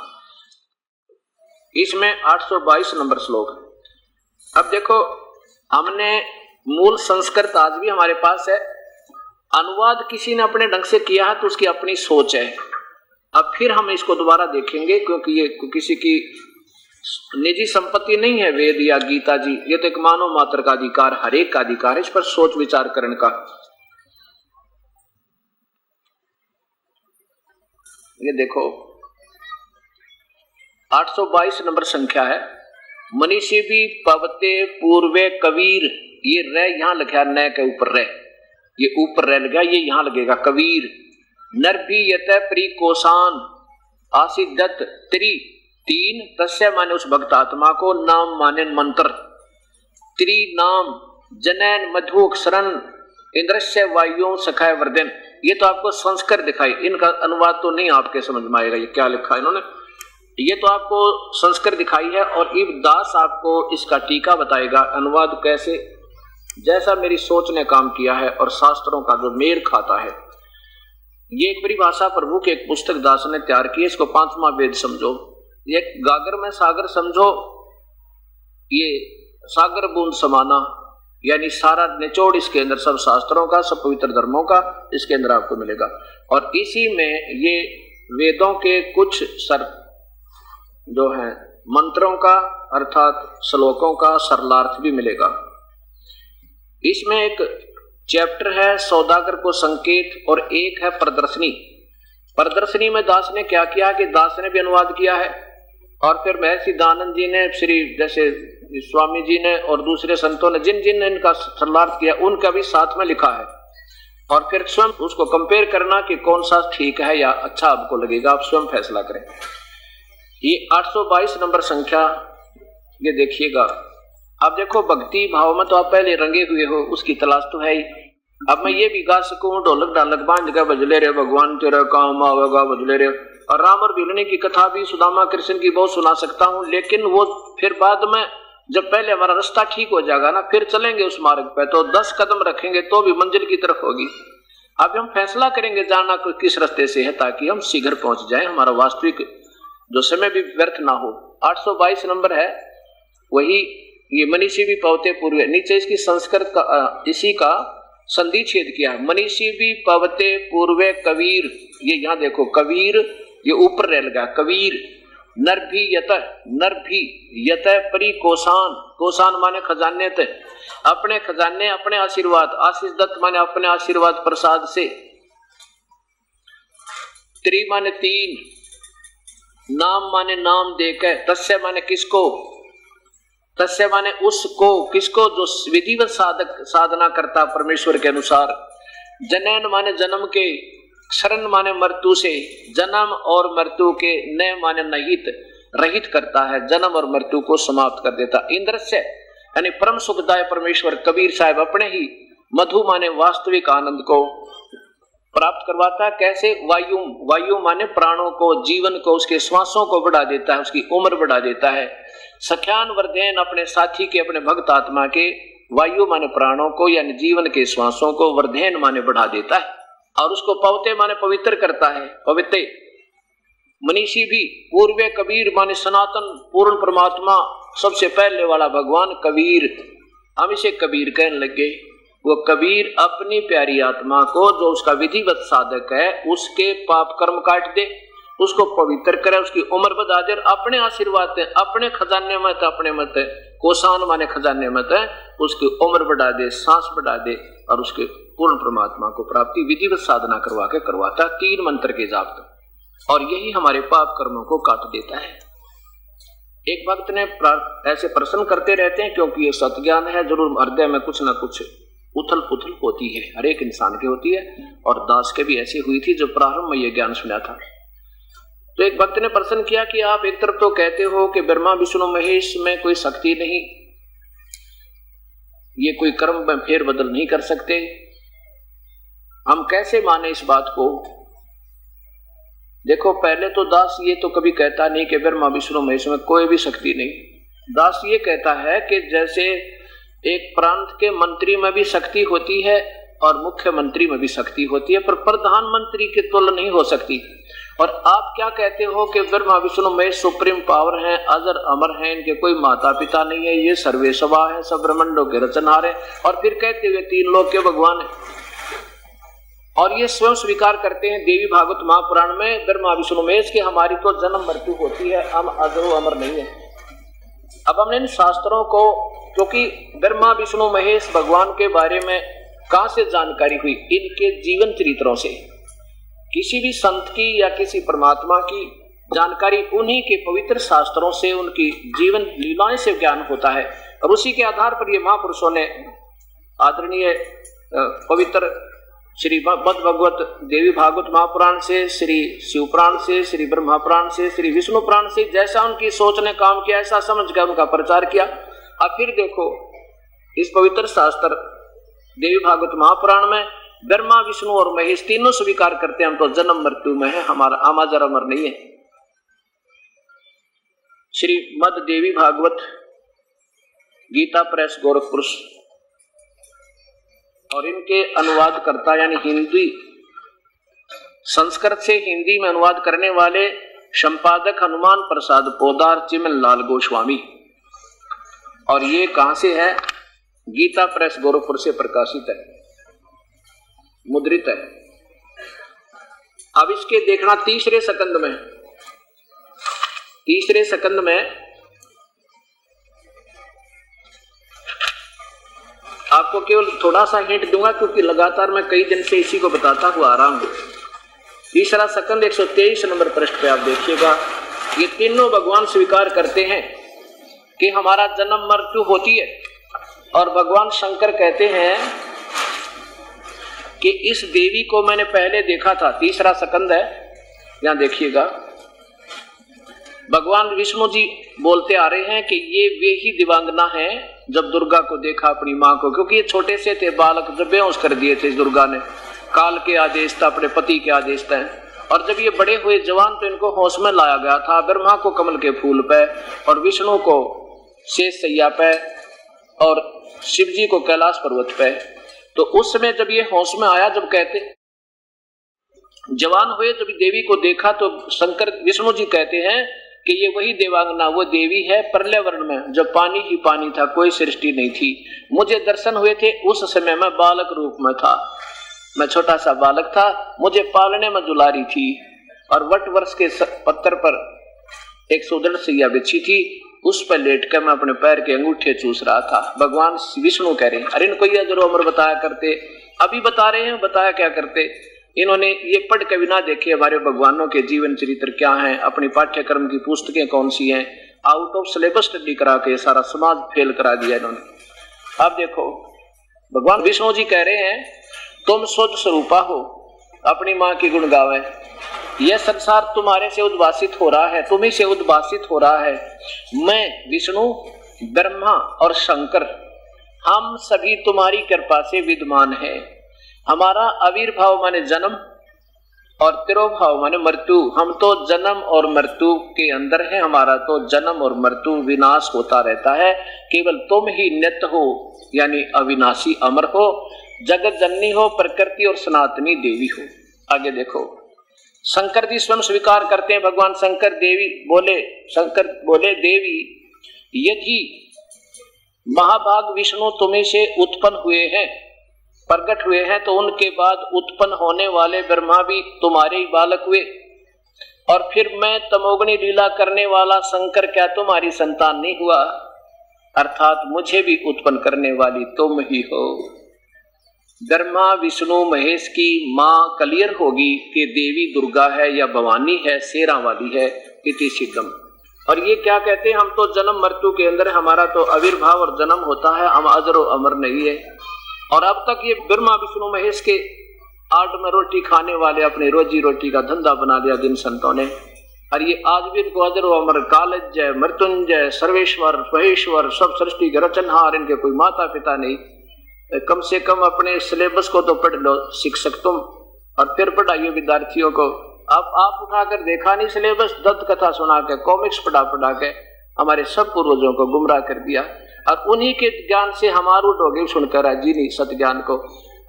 इसमें 822 नंबर श्लोक है। अब देखो हमने मूल संस्कृत आज भी हमारे पास है, अनुवाद किसी ने अपने ढंग से किया है तो उसकी अपनी सोच है। अब फिर हम इसको दोबारा देखेंगे क्योंकि ये किसी की निजी संपत्ति नहीं है वेद या गीता जी, ये तो एक मानव मात्र का अधिकार, हर एक का अधिकार है इस पर सोच विचार करने का। ये देखो 822 नंबर संख्या है। मनीषी भी पवते पूर्वे कबीर, ये रे यहां लिखा न के ऊपर रे, ये ऊपर रे लगा, ये यहां लगेगा कबीर। नर भी यत प्री कोसान आसिदत त्रि 3 तस्य माने उस भक्त आत्मा को, नाम माने मंत्र, त्रि नाम जनैन मधु शरण इंद्रस्य वायु सखाय वर्धन। ये तो आपको संस्कृत दिखाई, इनका अनुवाद तो नहीं आपके समझ में आएगा ये क्या लिखा है इन्होंने, ये तो आपको संस्कृत दिखाई है। और इब दास आपको इसका टीका बताएगा अनुवाद कैसे, जैसा मेरी सोच ने काम किया है और शास्त्रों का जो मेल खाता है। ये एक परिभाषा प्रभु की एक पुस्तक दास ने तैयार की है, इसको 5वां वेद समझो। ये गागर में सागर समझो, ये सागर बूंद समाना, यानी सारा निचोड़ इसके अंदर सब शास्त्रों का, सब पवित्र धर्मों का इसके अंदर आपको मिलेगा। और इसी में ये वेदों के कुछ सर जो है मंत्रों का अर्थात श्लोकों का सरलार्थ भी मिलेगा। इसमें एक चैप्टर है सौदागर को संकेत और एक है प्रदर्शनी। प्रदर्शनी में दास ने क्या किया कि दास ने भी अनुवाद किया है और फिर महर्षि दानंद जी ने, श्री जैसे स्वामी जी ने और दूसरे संतों ने जिन जिन ने इनका सरलार्थ किया उनका भी साथ में लिखा है। और फिर स्वयं उसको कंपेयर करना कि कौन सा ठीक है या अच्छा आपको लगेगा, आप स्वयं फैसला करें। ये 822 नंबर संख्या ये देखिएगा। अब देखो भक्ति भाव में तो आप पहले रंगे हुए हो, उसकी तलाश तो है ही। अब मैं ये भी गा सकूं ढोलक ढालक बांध का बजले रे भगवान तेरा काम आवेगा बजले रे, और राम और भिलनी की कथा भी सुदामा कृष्ण की बहुत सुना सकता हूं, लेकिन वो फिर बाद में जब पहले हमारा रास्ता ठीक हो जाएगा ना, फिर चलेंगे उस मार्ग पे तो 10 कदम रखेंगे तो भी मंजिल की तरफ होगी। अब हम फैसला करेंगे जाना किस रास्ते से है ताकि हम शीघ्र पहुंच जाए, हमारा वास्तविक जो समय भी व्यर्थ ना हो। 822 नंबर है वही, ये मनीषी भी पवते पूर्वे, नीचे इसकी संस्कृत का इसी का संधि छेद किया, मनीषी भी पवते पूर्वे कबीर। ये यहां देखो कबीर, ये ऊपर रह लगा कबीर। नर भी यत परी कोसान, कोसान माने खजाने थे, अपने खजाने अपने आशीर्वाद, आशीष दत्त माने अपने आशीर्वाद प्रसाद से। त्रि माने 3, नाम माने नाम देकर, तस्य माने किसको, तस्य माने उसको, किसको जो विधिवत साधना करता परमेश्वर के अनुसार। जनन माने जन्म के, शरण माने मृत्यु से, जन्म और मृत्यु के, न माने नहित, रहित करता है, जन्म और मृत्यु को समाप्त कर देता। इंद्र से यानी परम सुखदाय परमेश्वर कबीर साहब अपने ही मधु माने वास्तविक आनंद को प्राप्त करवाता है। कैसे, वायु माने प्राणों को, जीवन को, उसके श्वासों को बढ़ा देता है, उसकी उम्र बढ़ा देता है। सख्यान वर्धन अपने साथी के, अपने भक्त आत्मा के, वायु माने प्राणों को यानी जीवन के श्वासों को, वर्धन माने बढ़ा देता है। और उसको पवते माने पवित्र करता है, पवित्र। मनीषी भी पूर्वे कबीर माने सनातन पूर्ण परमात्मा, सबसे पहले वाला भगवान कबीर, हम इसे कबीर कहने लगे। वो कबीर अपनी प्यारी आत्मा को, जो उसका विधिवत साधक है, उसके पाप कर्म काट दे, उसको पवित्र करे, उसकी उम्र बढ़ा दे, अपने आशीर्वाद है, अपने खजाने मत, अपने मत है, कोसान माने खजाने मत है, उसकी उम्र बढ़ा दे, सांस बढ़ा दे और उसके पूर्ण परमात्मा को प्राप्ति विधिवत साधना करवा के करवाता 3 मंत्र के जाप, और यही हमारे पाप कर्मों को काट देता है। एक भक्त ने ऐसे प्रश्न करते रहते हैं, क्योंकि ये सत्य ज्ञान है, जरूर हृदय में कुछ ना कुछ उथल पुथल होती है, हर एक इंसान की होती है, और दास के भी ऐसी हुई थी जो प्रारंभ में ये ज्ञान सुना था। तो एक भक्त ने प्रश्न किया कि आप एक तरफ तो कहते हो कि ब्रह्मा विष्णु महेश में कोई शक्ति नहीं, ये कोई कर्म में फेर बदल नहीं कर सकते, हम कैसे माने इस बात को? देखो, पहले तो दास ये तो कभी कहता नहीं कि ब्रह्मा विष्णु महेश में कोई भी शक्ति नहीं। दास ये कहता है कि जैसे एक प्रांत के मंत्री में भी शक्ति होती है और मुख्यमंत्री में भी शक्ति होती है, पर प्रधानमंत्री की तुलना नहीं हो सकती। और आप क्या कहते हो कि ब्रह्मा विष्णु महेश सुप्रीम पावर हैं, अजर अमर हैं, इनके कोई माता पिता नहीं है, ये सर्वेसवा है, सब ब्रह्मांडों के रचनहार है, और फिर कहते हुए 3 लोक के भगवान है। और ये स्वयं स्वीकार करते हैं देवी भागवत महापुराण में ब्रह्मा विष्णु महेश की हमारी तो जन्म मृत्यु होती है, हम अजरो अमर नहीं है। अब हमने इन शास्त्रों को, क्योंकि ब्रह्मा विष्णु महेश भगवान के बारे में कहां से जानकारी हुई? इनके जीवन चरित्रों से। किसी भी संत की या किसी परमात्मा की जानकारी उन्हीं के पवित्र शास्त्रों से, उनकी जीवन लीलाएं से ज्ञान होता है, और उसी के आधार पर ये महापुरुषों ने आदरणीय पवित्र श्री मद भगवत देवी भागवत महापुराण से, श्री शिव पुराण से, श्री ब्रह्मा पुराण से, श्री विष्णु पुराण से, जैसा उनकी सोच ने काम किया ऐसा समझ कर उनका प्रचार किया। अब फिर देखो, इस पवित्र शास्त्र देवी भागवत महापुराण में ब्रह्मा विष्णु और महेश तीनों स्वीकार करते हैं, हम तो जन्म मृत्यु में है, हमारा आमाजर अमर नहीं है। श्री मद देवी भागवत गीता प्रेस गोरखपुर, और इनके अनुवाद करता यानी हिंदी संस्कृत से हिंदी में अनुवाद करने वाले संपादक हनुमान प्रसाद पोदार चिमन लाल गोस्वामी, और ये कहां से है? गीता प्रेस गोरखपुर से प्रकाशित है, मुद्रित है। अब इसके देखना तीसरे सकंद में आपको केवल थोड़ा सा हिंट दूंगा, क्योंकि लगातार मैं कई दिन से इसी को बताता हुआ आ रहा हूं। तीसरा सकंद 123 नंबर पृष्ठ पे आप देखिएगा, ये तीनों भगवान स्वीकार करते हैं कि हमारा जन्म मृत्यु होती है, और भगवान शंकर कहते हैं कि इस देवी को मैंने पहले देखा था। तीसरा सकंद है, यहां देखिएगा, भगवान विष्णु जी बोलते आ रहे हैं कि ये वे ही दिव्यांगना हैं जब दुर्गा को देखा अपनी मां को, क्योंकि ये छोटे से थे बालक, जब बेहोश कर दिए थे दुर्गा ने, काल के आदेश था, अपने पति के आदेश था। और जब ये बड़े हुए जवान तो इनको होश में लाया गया था, ब्रह्मा को कमल के फूल पे, और विष्णु को शेष सैया पे, और शिव जी को कैलाश पर्वत पे। तो उस समय जब ये होश में आया, जब कहते जवान हुए, जब देवी को देखा, तो शंकर विष्णु जी कहते हैं कि ये वही देवांगना, वो देवी है प्रलय वर्ण में, जब पानी ही पानी था, कोई सृष्टि नहीं थी। मुझे दर्शन हुए थे, उस समय मैं बालक रूप में था, मैं छोटा सा बालक था, मुझे पालने में दुलारी थी, और वट वृक्ष के पत्थर पर एक सुदृढ़ सैया बिछी थी, उस पर लेटकर मैं अपने पैर के अंगूठे चूस रहा था। भगवान विष्णु कह रहे हैं, अरे इनको ये जरूर अमर बताया करते, अभी बता रहे हैं, बताया क्या करते? इन्होंने ये पढ़ के भी ना देखे हमारे भगवानों के जीवन चरित्र क्या हैं, अपनी पाठ्यक्रम की पुस्तकें कौन सी हैं, आउट ऑफ सिलेबस स्टडी करा के सारा समाज फेल करा दिया इन्होंने। अब देखो, भगवान विष्णु जी कह रहे हैं, तुम शुद्ध स्वरूपा हो, अपनी माँ की गुण गावे, यह संसार तुम्हारे से उद्भासित हो रहा है, तुम्ही से उद्भासित हो रहा है। मैं विष्णु, ब्रह्मा और शंकर, हम सभी तुम्हारी कृपा से विद्यमान है। हमारा आविर्भाव माने जन्म और तिरोभाव माने मृत्यु, हम तो जन्म और मृत्यु के अंदर है, हमारा तो जन्म और मृत्यु विनाश होता रहता है, केवल तुम ही नित्य हो, यानी अविनाशी अमर हो। जगत जननी हो, प्रकृति और सनातनी देवी हो। आगे देखो, शंकर जी स्वयं स्वीकार करते हैं, भगवान शंकर बोले देवी यदि महाभाग विष्णु तुम्हें से उत्पन्न हुए हैं, प्रकट हुए हैं, तो उनके बाद उत्पन्न होने वाले ब्रह्मा भी तुम्हारे ही बालक हुए, और फिर मैं तमोगुणी लीला करने वाला शंकर क्या तुम्हारी संतान नहीं हुआ? अर्थात मुझे भी उत्पन्न करने वाली तुम ही हो। ब्रह्मा विष्णु महेश की मां क्लियर होगी कि देवी दुर्गा है या भवानी है, शेरा वाली है, इति सिद्धम। और ये क्या कहते हैं, हम तो जन्म मृत्यु के अंदर, हमारा तो आविर्भाव और जन्म होता है, हम अजर अमर नहीं है। और अब तक ये ब्रह्मा विष्णु महेश के आट में रोटी खाने वाले अपने रोजी रोटी का धंधा बना लिया जिन संतों ने, और ये आज भी इनको अजर अमर, कालज्जय, मृत्युंजय, सर्वेश्वर, महेश्वर, सब सृष्टि के रचनहार, इनके कोई माता पिता नहीं। कम से कम अपने सिलेबस को तो पढ़ लो शिक्षक तुम, और फिर पढ़ाइयो विद्यार्थियों को। अब आप उठाकर देखा नहीं सिलेबस, दत्त कथा सुना के, कॉमिक्स पढ़ा के हमारे सब पूर्वजों को गुमराह कर दिया, और उन्हीं के ज्ञान से हम आरूढ़ हो गए सुनकर राजी नहीं सत ज्ञान को।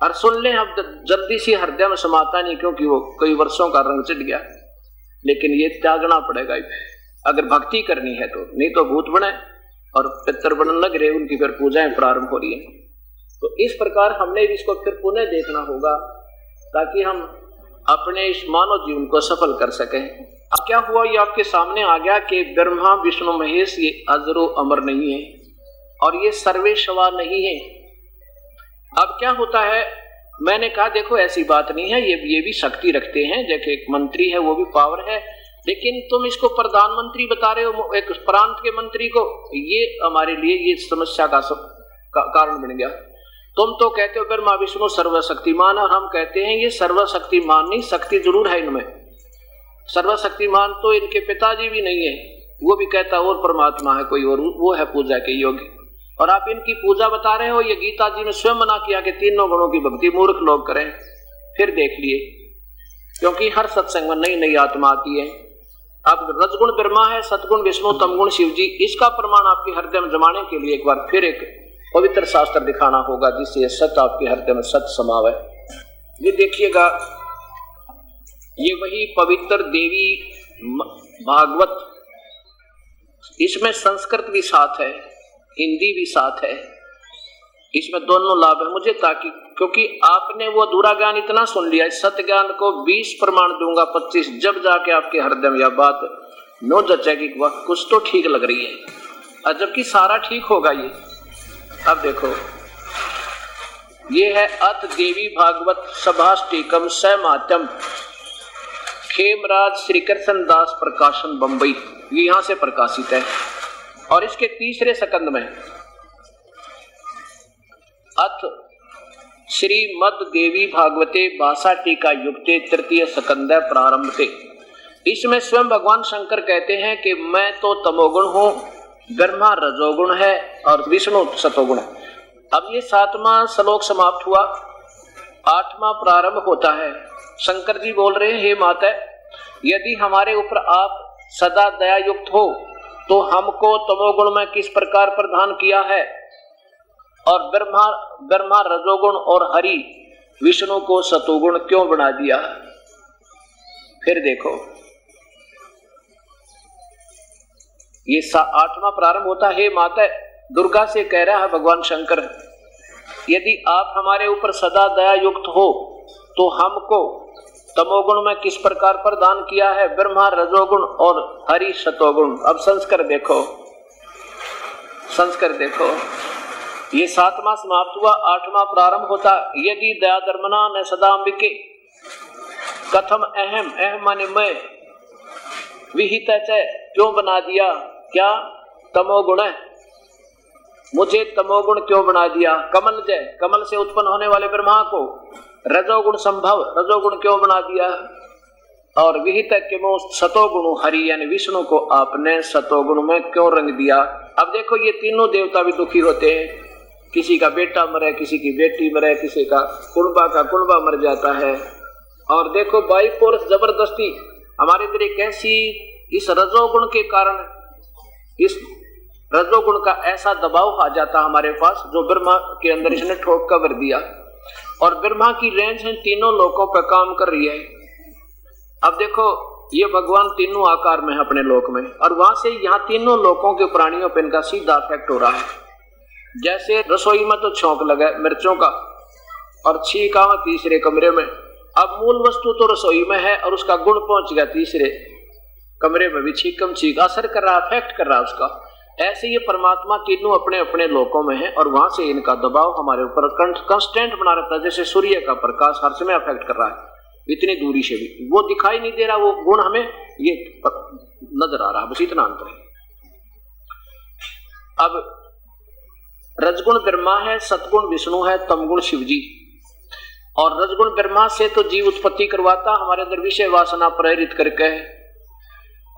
और सुन ले हम जल्दी से हृदय में समाता नहीं, क्योंकि वो कई वर्षों का रंग चढ़ गया। लेकिन ये त्यागना पड़ेगा अगर भक्ति करनी है तो, नहीं तो भूत बने और पितर बनने लग रहे, उनकी फिर पूजाएं प्रारंभ हो रही है। तो इस प्रकार हमने इसको फिर पुनः देखना होगा ताकि हम अपने इस मानव जीवन को सफल कर सकें। अब क्या हुआ, ये आपके सामने आ गया कि ब्रह्मा विष्णु महेश ये अजरो अमर नहीं है और ये सर्वेश्वर नहीं है। अब क्या होता है, मैंने कहा देखो ऐसी बात नहीं है, ये भी शक्ति रखते हैं, जैसे एक मंत्री है वो भी पावर है, लेकिन तुम इसको प्रधानमंत्री बता रहे हो एक प्रांत के मंत्री को, ये हमारे लिए ये समस्या का कारण बन गया। तुम तो कहते हो ब्रह्मा विष्णु सर्वशक्तिमान, और हम कहते हैं ये सर्वशक्तिमान नहीं, शक्ति जरूर है इनमें, सर्वशक्तिमान तो इनके पिताजी भी नहीं है, वो भी कहता और परमात्मा है कोई और, वो है पूजा के योग्य, और आप इनकी पूजा बता रहे हो। ये गीता जी ने स्वयं मना किया कि तीनों गुणों की भक्ति मूर्ख लोग करें। फिर देख लिए, क्योंकि हर सत्संग में नई नई आत्मा आती है। अब रजगुण ब्रह्मा है, सतगुण विष्णु, तमगुण शिव जी, इसका प्रमाण आपके हृदय में जमाने के लिए एक बार फिर एक पवित्र शास्त्र दिखाना होगा जिससे सत्य आपके हृदय में सत्य समावे। ये देखिएगा, ये वही पवित्र देवी भागवत, इसमें संस्कृत भी साथ है, हिंदी भी साथ है, इसमें दोनों लाभ है मुझे, ताकि क्योंकि आपने वो अधूरा ज्ञान इतना सुन लिया, सत्य ज्ञान को 20 प्रमाण दूंगा 25, जब जाके आपके हृदय में यह बात नो जचेगी वह कुछ तो ठीक लग रही है, और जबकि सारा ठीक होगा ये। अब देखो, ये है अथ देवी भागवत सभाष्टिकम समात्यम, खेमराज श्री कृष्ण दास प्रकाशन बंबई, ये यहां से प्रकाशित है। और इसके तीसरे सकंद में अथ श्रीमद देवी भागवते भाषा टीका युक्ते तृतीय सकंद प्रारंभते, इसमें स्वयं भगवान शंकर कहते हैं कि मैं तो तमोगुण हूं, ब्रह्मा रजोगुण है और विष्णु सतोगुण। अब ये 7वां श्लोक समाप्त हुआ, 8वां प्रारंभ होता है। शंकर जी बोल रहे हैं, हे माता, यदि हमारे ऊपर आप सदा दया युक्त हो तो हमको तमोगुण में किस प्रकार प्रदान किया है, और ब्रह्मा रजोगुण और हरि विष्णु को सतोगुण क्यों बना दिया। फिर देखो, ये 8वां प्रारंभ होता है, हे माता, दुर्गा से कह रहा है भगवान शंकर, यदि आप हमारे ऊपर सदा दया युक्त हो तो हमको तमोगुण में किस प्रकार प्रदान किया है, ब्रह्मा रजोगुण और हरि सतोगुण। अब संस्कार देखो, संस्कार देखो, ये 7वां समाप्त हुआ, 8वां प्रारंभ होता, यदि दया धर्मना न सदा अंबिके कथम अहम, अहम माने मैं, विहित क्यों बना दिया, क्या तमोगुण है, मुझे तमोगुण क्यों बना दिया, कमल जय, कमल से उत्पन्न होने वाले ब्रह्मा को रजोगुण संभव, रजोगुण क्यों बना दिया, और विहित किमो सतोगुण हरि यानी विष्णु को आपने सतोगुण में क्यों रंग दिया। अब देखो, ये तीनों देवता भी दुखी होते हैं, किसी का बेटा मरे, किसी की बेटी मरे, किसी का कुंबा मर जाता है। और देखो बाई फोर्स जबरदस्ती हमारे अंदर एक ऐसी, इस रजोगुण के कारण, इस रजोगुण का ऐसा दबाव आ जाता हमारे पास, जो ब्रह्मा के अंदर इसने ठोक कर भर दिया। और ब्रह्मा की रेंज है तीनों लोकों पर काम कर रही है। अब देखो ये भगवान तीनों आकार में है अपने लोक में, और वहां से यहाँ तीनों लोकों के प्राणियों पर इनका सीधा इफेक्ट हो रहा है। जैसे रसोई में तो छौंक लगा मिर्चों का और छींक आवा तीसरे कमरे में, अब मूल वस्तु तो रसोई में है और उसका गुण पहुंच गया तीसरे कमरे में भी, छीकम छीक असर कर रहा, अफेक्ट कर रहा उसका। ऐसे ये परमात्मा तीनों अपने अपने लोकों में है और वहां से इनका दबाव हमारे ऊपर कंस्टेंट बना रहता है। जैसे सूर्य का प्रकाश हर समय अफेक्ट कर रहा है इतनी दूरी से भी, वो दिखाई नहीं दे रहा, वो गुण हमें ये नजर आ रहा है, बस इतना अंतर है। अब रजगुण ब्रह्मा है, सतगुण विष्णु है, तमगुण शिव जी। और रजगुण ब्रह्मा से तो जीव उत्पत्ति करवाता हमारे अंदर विषय वासना प्रेरित करके है,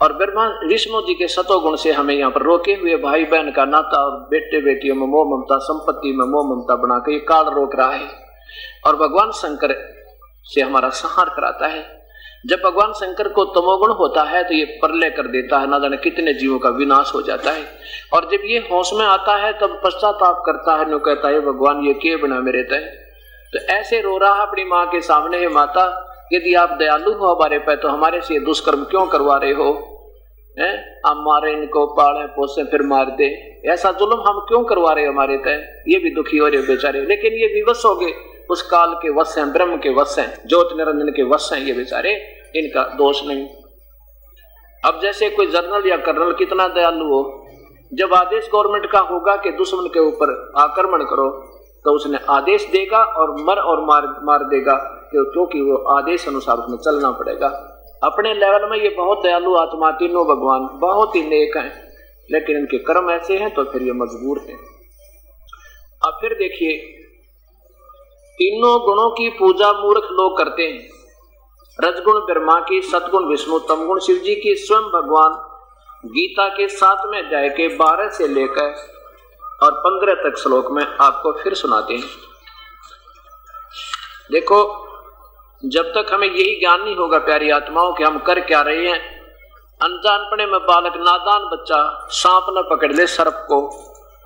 और ब्रह्मा विष्णु जी के सतोगुण से हमें यहाँ पर रोके हुए भाई बहन का नाता और बेटे बेटियों में मोह ममता, संपत्ति में मोह ममता बना के ये काल रोक रहा है। और भगवान शंकर से हमारा संहार कराता है। जब भगवान शंकर को तमोगुण होता है तो ये प्रलय कर देता है, ना जाने कितने जीवों का विनाश हो जाता है। और जब ये होश में आता है तब पश्चाताप करता है, नो कहता है भगवान ये किए बिना मेरे तय। तो ऐसे रो रहा है अपनी माँ के सामने, है माता यदि आप दयालु हो हमारे पे तो हमारे से दुष्कर्म क्यों करवा रहे हो? हम मारे इनको, पाले पोसे फिर मार दे, ऐसा जुल्म हम क्यों करवा रहे हो हमारे तय? ये भी दुखी हो रहे बेचारे, लेकिन ये विवश हो गए, उस काल के वश हैं, ब्रह्म के वश हैं, ज्योत निरंजन के वश हैं ये बेचारे, इनका दोष नहीं। अब जैसे कोई जनरल या कर्नल कितना दयालु हो, जब आदेश गवर्नमेंट का होगा कि दुश्मन के ऊपर आक्रमण करो तो उसने आदेश देगा और मार देगा, क्योंकि वो आदेश अनुसार उसमें चलना पड़ेगा। अपने लेवल में ये बहुत दयालु आत्मा तीनों भगवान बहुत ही नेक हैं, लेकिन इनके कर्म ऐसे हैं तो फिर ये मजबूर हैं। अब फिर देखिए तीनों गुणों की पूजा मूर्ख लोग करते हैं, रजगुण ब्रह्मा की, सतगुण विष्णु, तमगुण शिव जी की। स्वयं भगवान गीता के 7वें अध्याय के 12 से लेकर और 15 तक श्लोक में आपको फिर सुनाते हैं। देखो जब तक हमें यही ज्ञान नहीं होगा प्यारी आत्माओं कि हम कर क्या रहे हैं, अनजानपने में बालक नादान बच्चा सांप न पकड़ ले सर्प को,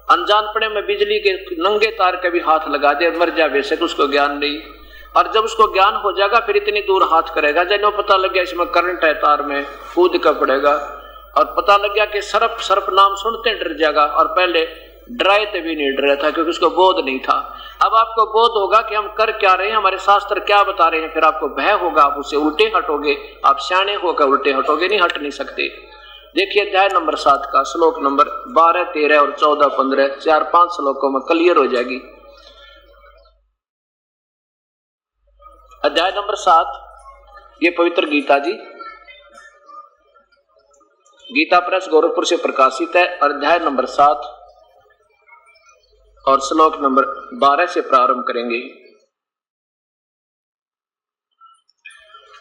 अनजानपने में बिजली के नंगे तार के भी हाथ लगा दे मर जाए से, तो उसको ज्ञान नहीं। और जब उसको ज्ञान हो जाएगा फिर इतनी दूर हाथ करेगा, जब पता लग गया इसमें करंट है तार में, कूद का पड़ेगा। और पता लग गया कि सर्प नाम सुनते डर जाएगा, और पहले डराए तो भी नहीं डरा था क्योंकि उसको बोध नहीं था। अब आपको बोध होगा कि हम कर क्या रहे हैं, हमारे शास्त्र क्या बता रहे हैं, फिर आपको भय होगा, आप उससे उल्टे हटोगे। आप सियाने होकर उल्टे हटोगे नहीं, हट नहीं सकते। देखिए अध्याय नंबर 7 का श्लोक नंबर 12, 13 और 14, 15 4-5 श्लोकों में क्लियर हो जाएगी। अध्याय नंबर 7 ये पवित्र गीता जी, गीता प्रेस गोरखपुर से प्रकाशित है। और अध्याय नंबर 7 और श्लोक नंबर 12 से प्रारंभ करेंगे।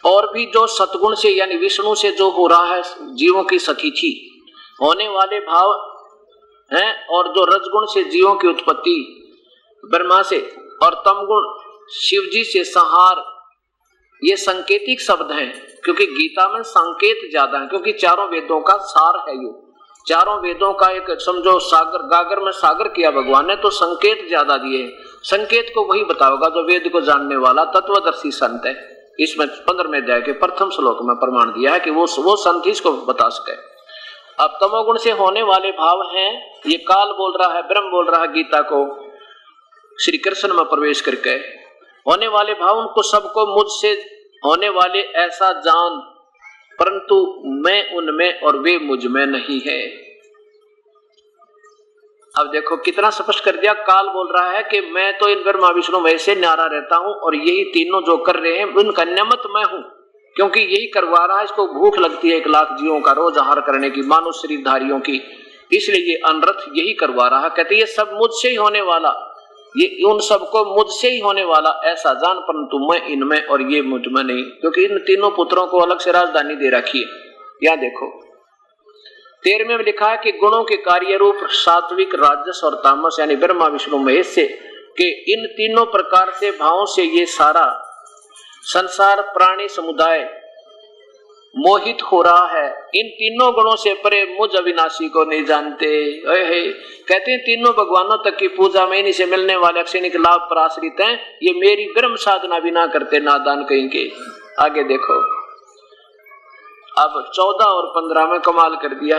और भी जो सतगुण से यानी विष्णु से जो हो रहा है जीवों की सतीथि होने वाले भाव हैं, और जो रजगुण से जीवों की उत्पत्ति ब्रह्मा से, और तमगुण शिव जी से संहार, ये संकेतिक शब्द हैं क्योंकि गीता में संकेत ज्यादा है, क्योंकि चारों वेदों का सार है। ये चारों वेदों का एक समझो सागर, गागर में सागर किया भगवान ने, तो संकेत ज्यादा दिए। संकेत को वही बताओगा जो वेद को जानने वाला तत्वदर्शी संत है। इसमें 15वें अध्याय के प्रथम श्लोक में प्रमाण दिया है कि वो संत ही इसको बता सके। अब तमोगुण से होने वाले भाव हैं, ये काल बोल रहा है, ब्रह्म बोल रहा है गीता को श्री कृष्ण में प्रवेश करके, होने वाले भाव उनको सबको मुझसे होने वाले ऐसा जान, परंतु मैं उनमें और वे मुझ में नहीं है। अब देखो कितना स्पष्ट कर दिया, काल बोल रहा है कि मैं तो इन ब्रह्मा विष्णु में से न्यारा रहता हूं, और यही तीनों जो कर रहे हैं उनका नियमित मैं हूं, क्योंकि यही करवा रहा है। इसको भूख लगती है 1 लाख जीवों का रोज आहार करने की, मानव शरीरधारियों की, इसलिए ये अनर्थ यही करवा रहा है। कहते ये सब मुझसे ही होने वाला, ये उन सबको मुझसे ही होने वाला ऐसा जान, परंतु मैं इनमें और ये मुझ में नहीं, क्योंकि इन तीनों पुत्रों को अलग से राजधानी दे रखी है। यहां देखो 13वें में लिखा है कि गुणों के कार्य रूप सात्विक, राजस और तामस यानी ब्रह्मा विष्णु महेश से कि इन तीनों प्रकार से भावों से ये सारा संसार प्राणी समुदाय मोहित हो रहा है। इन तीनों गुणों से परे मुझ अविनाशी को नहीं जानते। कहते हैं तीनों भगवानों तक की पूजा में इन्हीं से मिलने वाले क्षणिक लाभ पर आश्रित हैं। ये मेरी ब्रह्म साधना भी ना करते नादान कहीं के। आगे देखो, अब 14 और 15 में कमाल कर दिया।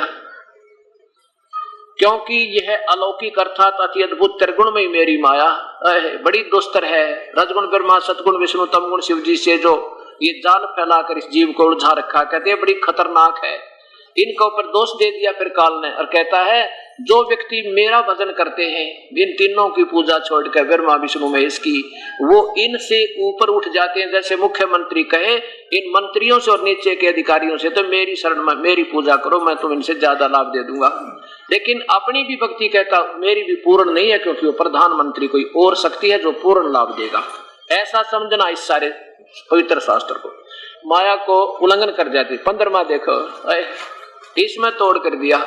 क्योंकि यह अलौकिक अर्थात अति अद्भुत त्रिगुण में मेरी माया बड़ी दुस्तर है। रजगुण ब्रह्मा, सतगुण विष्णु, तमगुण शिव जी से जो ये जाल फैलाकर इस जीव को उलझा रखा, कहते हैं बड़ी खतरनाक है। इनके ऊपर दोष दे दिया फिर काल ने, और कहता है जो व्यक्ति मेरा भजन करते हैं, इन तीनों की पूजा छोड़कर ब्रह्मा विष्णु महेश की, वो इनसे ऊपर उठ जाते हैं। जैसे मुख्यमंत्री कहे इन मंत्रियों से और नीचे के अधिकारियों से, तो मेरी शरण में मेरी पूजा करो, मैं तुम इनसे ज्यादा लाभ दे दूंगा। लेकिन अपनी भी भक्ति कहता मेरी भी पूर्ण नहीं है, क्योंकि वो प्रधानमंत्री कोई और शक्ति है जो पूर्ण लाभ देगा। ऐसा समझना इस सारे पवित्र शास्त्र को। माया को उल्लंघन कर जाते। 15वां देखो, इसमें तोड़ कर दिया।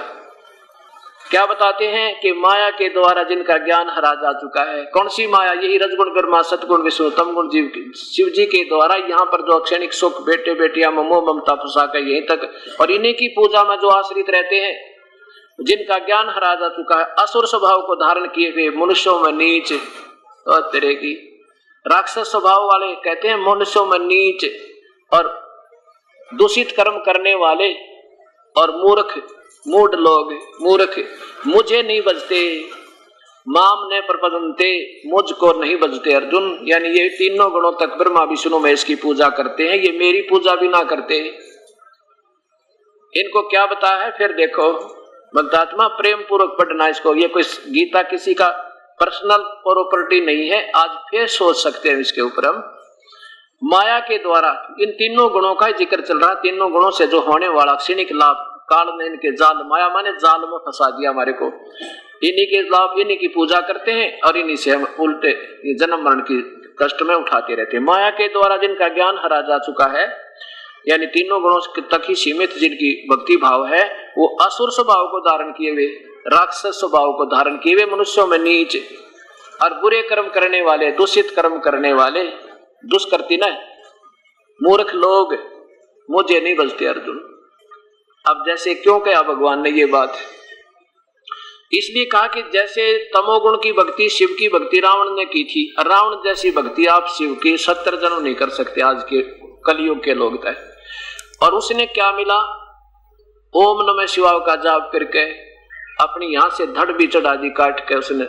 क्या बताते हैं कि माया के द्वारा जिनका ज्ञान हरा जा चुका है। कौन सी माया? यही रजगुण ब्रह्मा, सतगुण विष्णु, तमगुण शिव जी के द्वारा यहाँ पर जो क्षणिक सुख, बेटे बेटियां, मोह ममता फंसा कर यहीं तक, और इन्हीं की पूजा में जो आश्रित रहते हैं, जिनका ज्ञान हरा जा चुका है, असुर स्वभाव को धारण किए हुए मनुष्यों में नीच और तेरे की राक्षस स्वभाव वाले, कहते हैं मनुष्यों में नीच और दूषित कर्म करने वाले और मूर्ख, मूढ़ लोग, मूर्ख मुझे नहीं बजते, माम ने प्रपदनते, मुझको नहीं बजते अर्जुन। यानी ये तीनों गुणों तक ब्रह्मा विष्णु महेश की पूजा करते हैं, ये मेरी पूजा भी ना करते। इनको क्या बताया है फिर देखो, भक्तात्मा प्रेम पूर्वक पढ़ना इसको। ये कोई गीता किसी का पर्सनल प्रॉपर्टी नहीं है, आज फिर सोच सकते हैं इसके ऊपर हम। माया के द्वारा इन तीनों गुणों का जिक्र चल रहा। तीनों गुणों से जो होने वाला क्षणिक लाभ, काल ने इनके जाल, माया माने जाल में फंसा दिया हमारे को। इन्हीं के लाभ, इन्हीं की पूजा करते हैं और इन्हीं से हम उल्टे ये जन्म मरण की कष्ट में उठाते रहते हैं। माया के द्वारा जिनका ज्ञान हरा जा चुका है, यानी तीनों गुणों तक ही सीमित जिनकी भक्ति भाव है, वो असुर स्वभाव को धारण किए हुए, राक्षस स्वभाव को धारण किए हुए, मनुष्यों में नीच और बुरे कर्म करने वाले, दूषित कर्म करने वाले, दुष्कृति न मूर्ख लोग मुझे नहीं बजते अर्जुन। अब जैसे क्यों कहा भगवान ने ये बात? इसलिए कहा कि जैसे तमोगुण की भक्ति, शिव की भक्ति रावण ने की थी, रावण जैसी भक्ति आप शिव की 70 जन्म नहीं कर सकते आज के कलयुग के लोग तय। और उसने क्या मिला? ओम नमः शिवाय का जाप करके अपनी यहां से धड़ भी चढ़ा दी, काट के उसने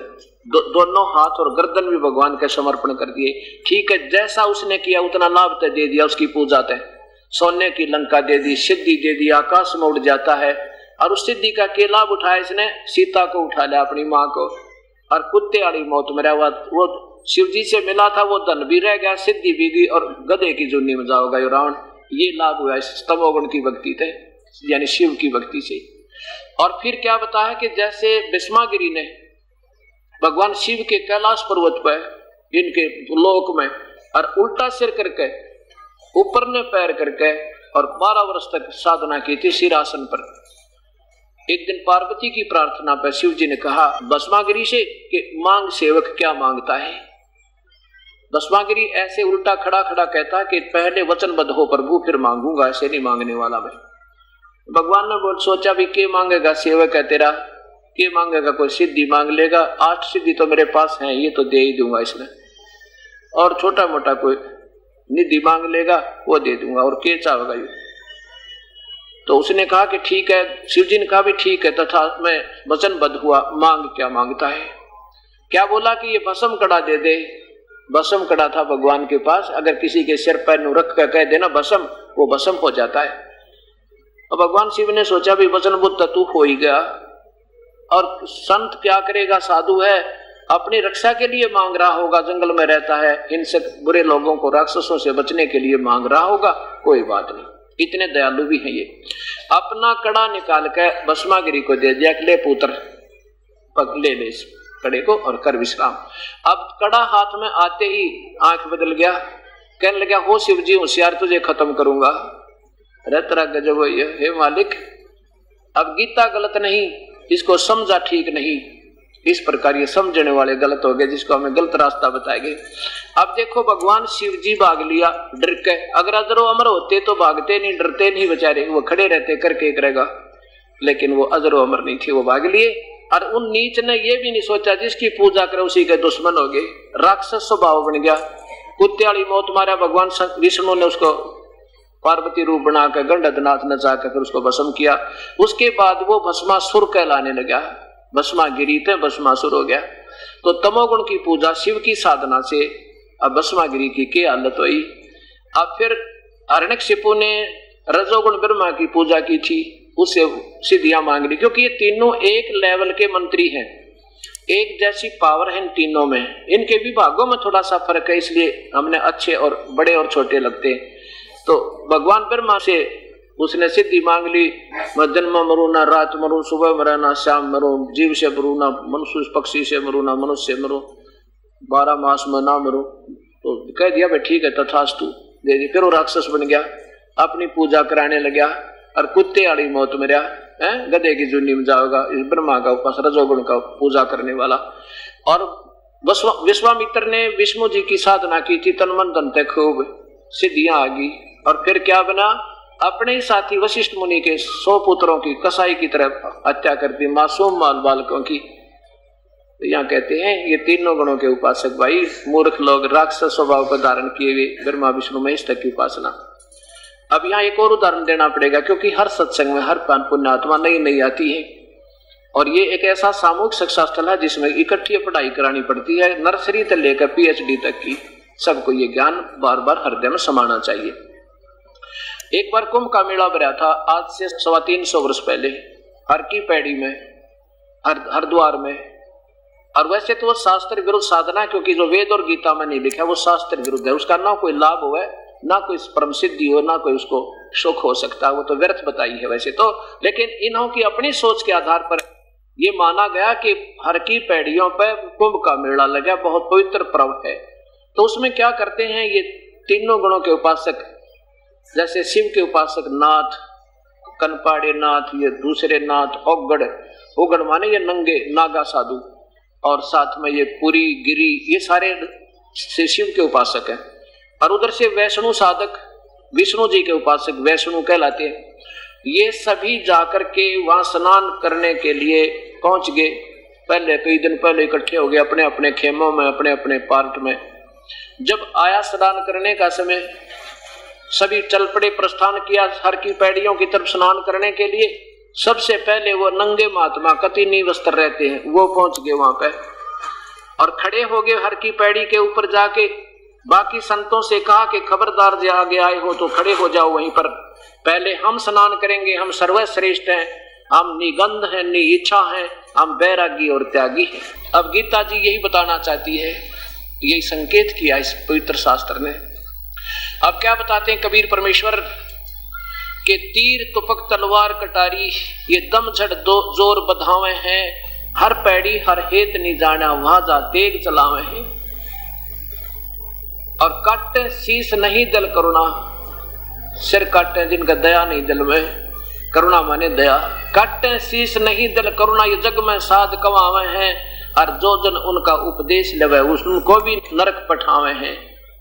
दोनों हाथ और गर्दन भी भगवान के समर्पण कर दिए। ठीक है, जैसा उसने किया उतना लाभ तय दे दिया उसकी पूजा तय। सोने की लंका दे दी, सिद्धि दे दी, आकाश में उड़ जाता है। और उस सिद्धि का क्या लाभ उठाया इसने? सीता को उठा लिया, अपनी माँ को, और कुत्ते वाली मौत में रहा। वो शिव जी से मिला था, वो धन भी रह गया, सिद्धि भी गई, और गधे की जुन्नी में जाओगा ये रावण। ये लाभ हुआ इस तमोगुण की भक्ति थे, यानी शिव की भक्ति से। और फिर क्या बताया कि जैसे भस्मागिरी ने भगवान शिव के कैलाश पर्वत पर, इनके लोक में, और उल्टा सिर करके ऊपर ने पैर करके और 12 वर्ष तक साधना की थी सिरासन पर। एक दिन पार्वती की प्रार्थना पर शिव जी ने कहा भस्मागिरी से कि मांग सेवक क्या मांगता है। भस्मागिरी ऐसे उल्टा खड़ा खड़ा कहता कि पहले वचनबद्ध हो प्रभु, फिर मांगूंगा, ऐसे नहीं मांगने वाला मैं। भगवान ने बोल सोचा भी के मांगेगा सेवक है तेरा, के मांगेगा? कोई सिद्धि मांग लेगा, 8 सिद्धि तो मेरे पास है, ये तो दे ही दूंगा इसमें। और छोटा मोटा कोई निधि मांग लेगा वो दे दूंगा, और के चाहेगा ये। तो उसने कहा कि ठीक है, शिव जी ने कहा भी ठीक है, तथा मैं वचनबद्ध हुआ, मांग क्या मांगता है? क्या बोला कि ये भस्म कड़ा दे दे। भस्म कड़ा था भगवान के पास, अगर किसी के सिर पर रख कर कह देना भस्म, वो भस्म हो जाता है। और भगवान शिव ने सोचा भी वचनबद्ध तो तू हो ही गया, और संत क्या करेगा, साधु है, अपनी रक्षा के लिए मांग रहा होगा, जंगल में रहता है, इनसे बुरे लोगों को, राक्षसों से बचने के लिए मांग रहा होगा, कोई बात नहीं, इतने दयालु भी हैं ये। अपना कड़ा निकाल के भस्मागिरी को दे दिया, ले पुत्र ले ले इस कड़े को और कर विश्राम। अब कड़ा हाथ में आते ही आंख बदल गया, कहने लगा हो शिव जी होशियार, तुझे खत्म करूंगा। अरे तेरा गजब है ये, हे मालिक, अब गीता गलत नहीं, इसको समझा ठीक नहीं। इस प्रकार ये समझने वाले गलत हो गए, जिसको हमें गलत रास्ता बताएंगे। अब देखो भगवान शिव जी भाग लिया डर के, अगर अजरो अमर होते तो भागते नहीं, डरते नहीं बेचारे, वो खड़े रहते करके करेगा, लेकिन वो अजरो अमर नहीं थे, वो भाग लिए। और उन नीच ने ये भी नहीं सोचा जिसकी पूजा करे उसी के दुश्मन हो गए, राक्षस स्वभाव बन गया, कुत्ते वाली मौत मारा। भगवान विष्णु ने उसको पार्वती रूप बनाकर गंडनाथ नचा कर फिर उसको भस्म किया। उसके बाद वो भस्मासुर कहलाने लगा, भस्मागिरी थे भस्मासुर हो गया। तो तमोगुण की पूजा शिव की साधना से अब भस्मागिरी की हालत हुई। अब फिर हिरण्यकशिपु ने रजोगुण ब्रह्मा की पूजा की थी, उससे सिद्धियां मांग ली, क्योंकि ये तीनों एक लेवल के मंत्री हैं, एक जैसी पावर है इन तीनों में। इनके विभागों में थोड़ा सा फर्क है, इसलिए हमने अच्छे और बड़े और छोटे लगते हैं। तो भगवान ब्रह्मा से उसने सिद्धि मांग ली, मैं दिन में मरू ना रात मरू, सुबह मरा ना शाम मरू, जीव से मरू ना मनुष्य, पक्षी से मरू ना मनुष्य मरू, 12 मास में ना मरू। तो कह दिया भाई ठीक है तथास्तु, दे दी। फिर वो राक्षस बन गया, अपनी पूजा कराने लगा और कुत्ते वाली मौत मरा, गधे की जुन्नी में जाओगा। इस ब्रह्मा का उपास रजोगुण का पूजा करने वाला। और विश्वामित्र ने विष्णु जी की साधना की थी, तन मन धन तक खूब सिद्धियां आ गई। और फिर क्या बना, अपने ही साथी वशिष्ठ मुनि के 100 पुत्रों की कसाई की तरह हत्या कर दी, मासूम बाल बालकों की। तो यहाँ कहते हैं ये तीनों गुणों के उपासक भाई मूर्ख लोग, राक्षस स्वभाव को धारण किए हुए ब्रह्मा विष्णु महेश तक की उपासना। अब यहाँ एक और उदाहरण देना पड़ेगा, क्योंकि हर सत्संग में हर पुण्यात्मा नई नई आती है, और ये एक ऐसा सामूहिक शिक्षा स्थल है जिसमें इकट्ठी पढ़ाई करानी पड़ती है, नर्सरी से लेकर PhD तक की। सबको ये ज्ञान बार बार हृदय में समाना चाहिए। एक बार कुंभ का मेला भरा था, आज से 350 वर्ष पहले, हर की पैड़ी में, हरिद्वार में। और वैसे तो वो शास्त्र विरुद्ध साधना, क्योंकि जो वेद और गीता में नहीं लिखा वो शास्त्र विरुद्ध है, उसका ना कोई लाभ हो, ना कोई परम सिद्धि हो, ना कोई उसको सुख हो सकता, वो तो व्यर्थ बताई है वैसे तो। लेकिन इन्हों की अपनी सोच के आधार पर ये माना गया कि हर की पैड़ियों पर कुंभ का मेला लगा, बहुत पवित्र पर्व है। तो उसमें क्या करते हैं ये तीनों गुणों के उपासक, जैसे शिव के उपासक नाथ, कनपाड़े नाथ, ये दूसरे नाथ ओगड़, ओगड़ माने ये नंगे नागा साधु, और साथ में ये पुरी गिरी, ये सारे शिव के उपासक हैं। और उधर से वैष्णु साधक विष्णु जी के उपासक वैष्णु कहलाते हैं। ये सभी जाकर के वहां स्नान करने के लिए पहुंच गए। पहले कई दिन पहले इकट्ठे हो गए अपने अपने खेमों में, अपने अपने पार्ट में। जब आया स्नान करने का समय, सभी चल पड़े, प्रस्थान किया हर की पैड़ियों की तरफ स्नान करने के लिए। सबसे पहले वो नंगे महात्मा कति निवस्त्र रहते हैं, वो पहुंच गए वहां पे और खड़े हो गए हर की पैड़ी के ऊपर जाके। बाकी संतों से कहा कि खबरदार जो आगे आए हो तो खड़े हो जाओ वहीं पर, पहले हम स्नान करेंगे, हम सर्वश्रेष्ठ हैं, हम निगंध हैं, नि इच्छा हैं, हम बैरागी और त्यागी हैं। अब गीता जी यही बताना चाहती है, यही संकेत किया इस पवित्र शास्त्र ने। अब क्या बताते हैं कबीर परमेश्वर के, तीर तुपक तलवार कटारी, ये दम झड़ जोर बधावे हैं, हर पैड़ी हर हेत नहीं जाना, वहां जा तेग चलावे हैं। और काटे शीश नहीं दल करुणा, सिर काटे जिनका दया नहीं दिल में, करुणा माने दया। काटे शीश नहीं दल करुणा, ये जग में साध कमावे हैं, और जो जन उनका उपदेश लेवे उनको भी नरक पठावे हैं।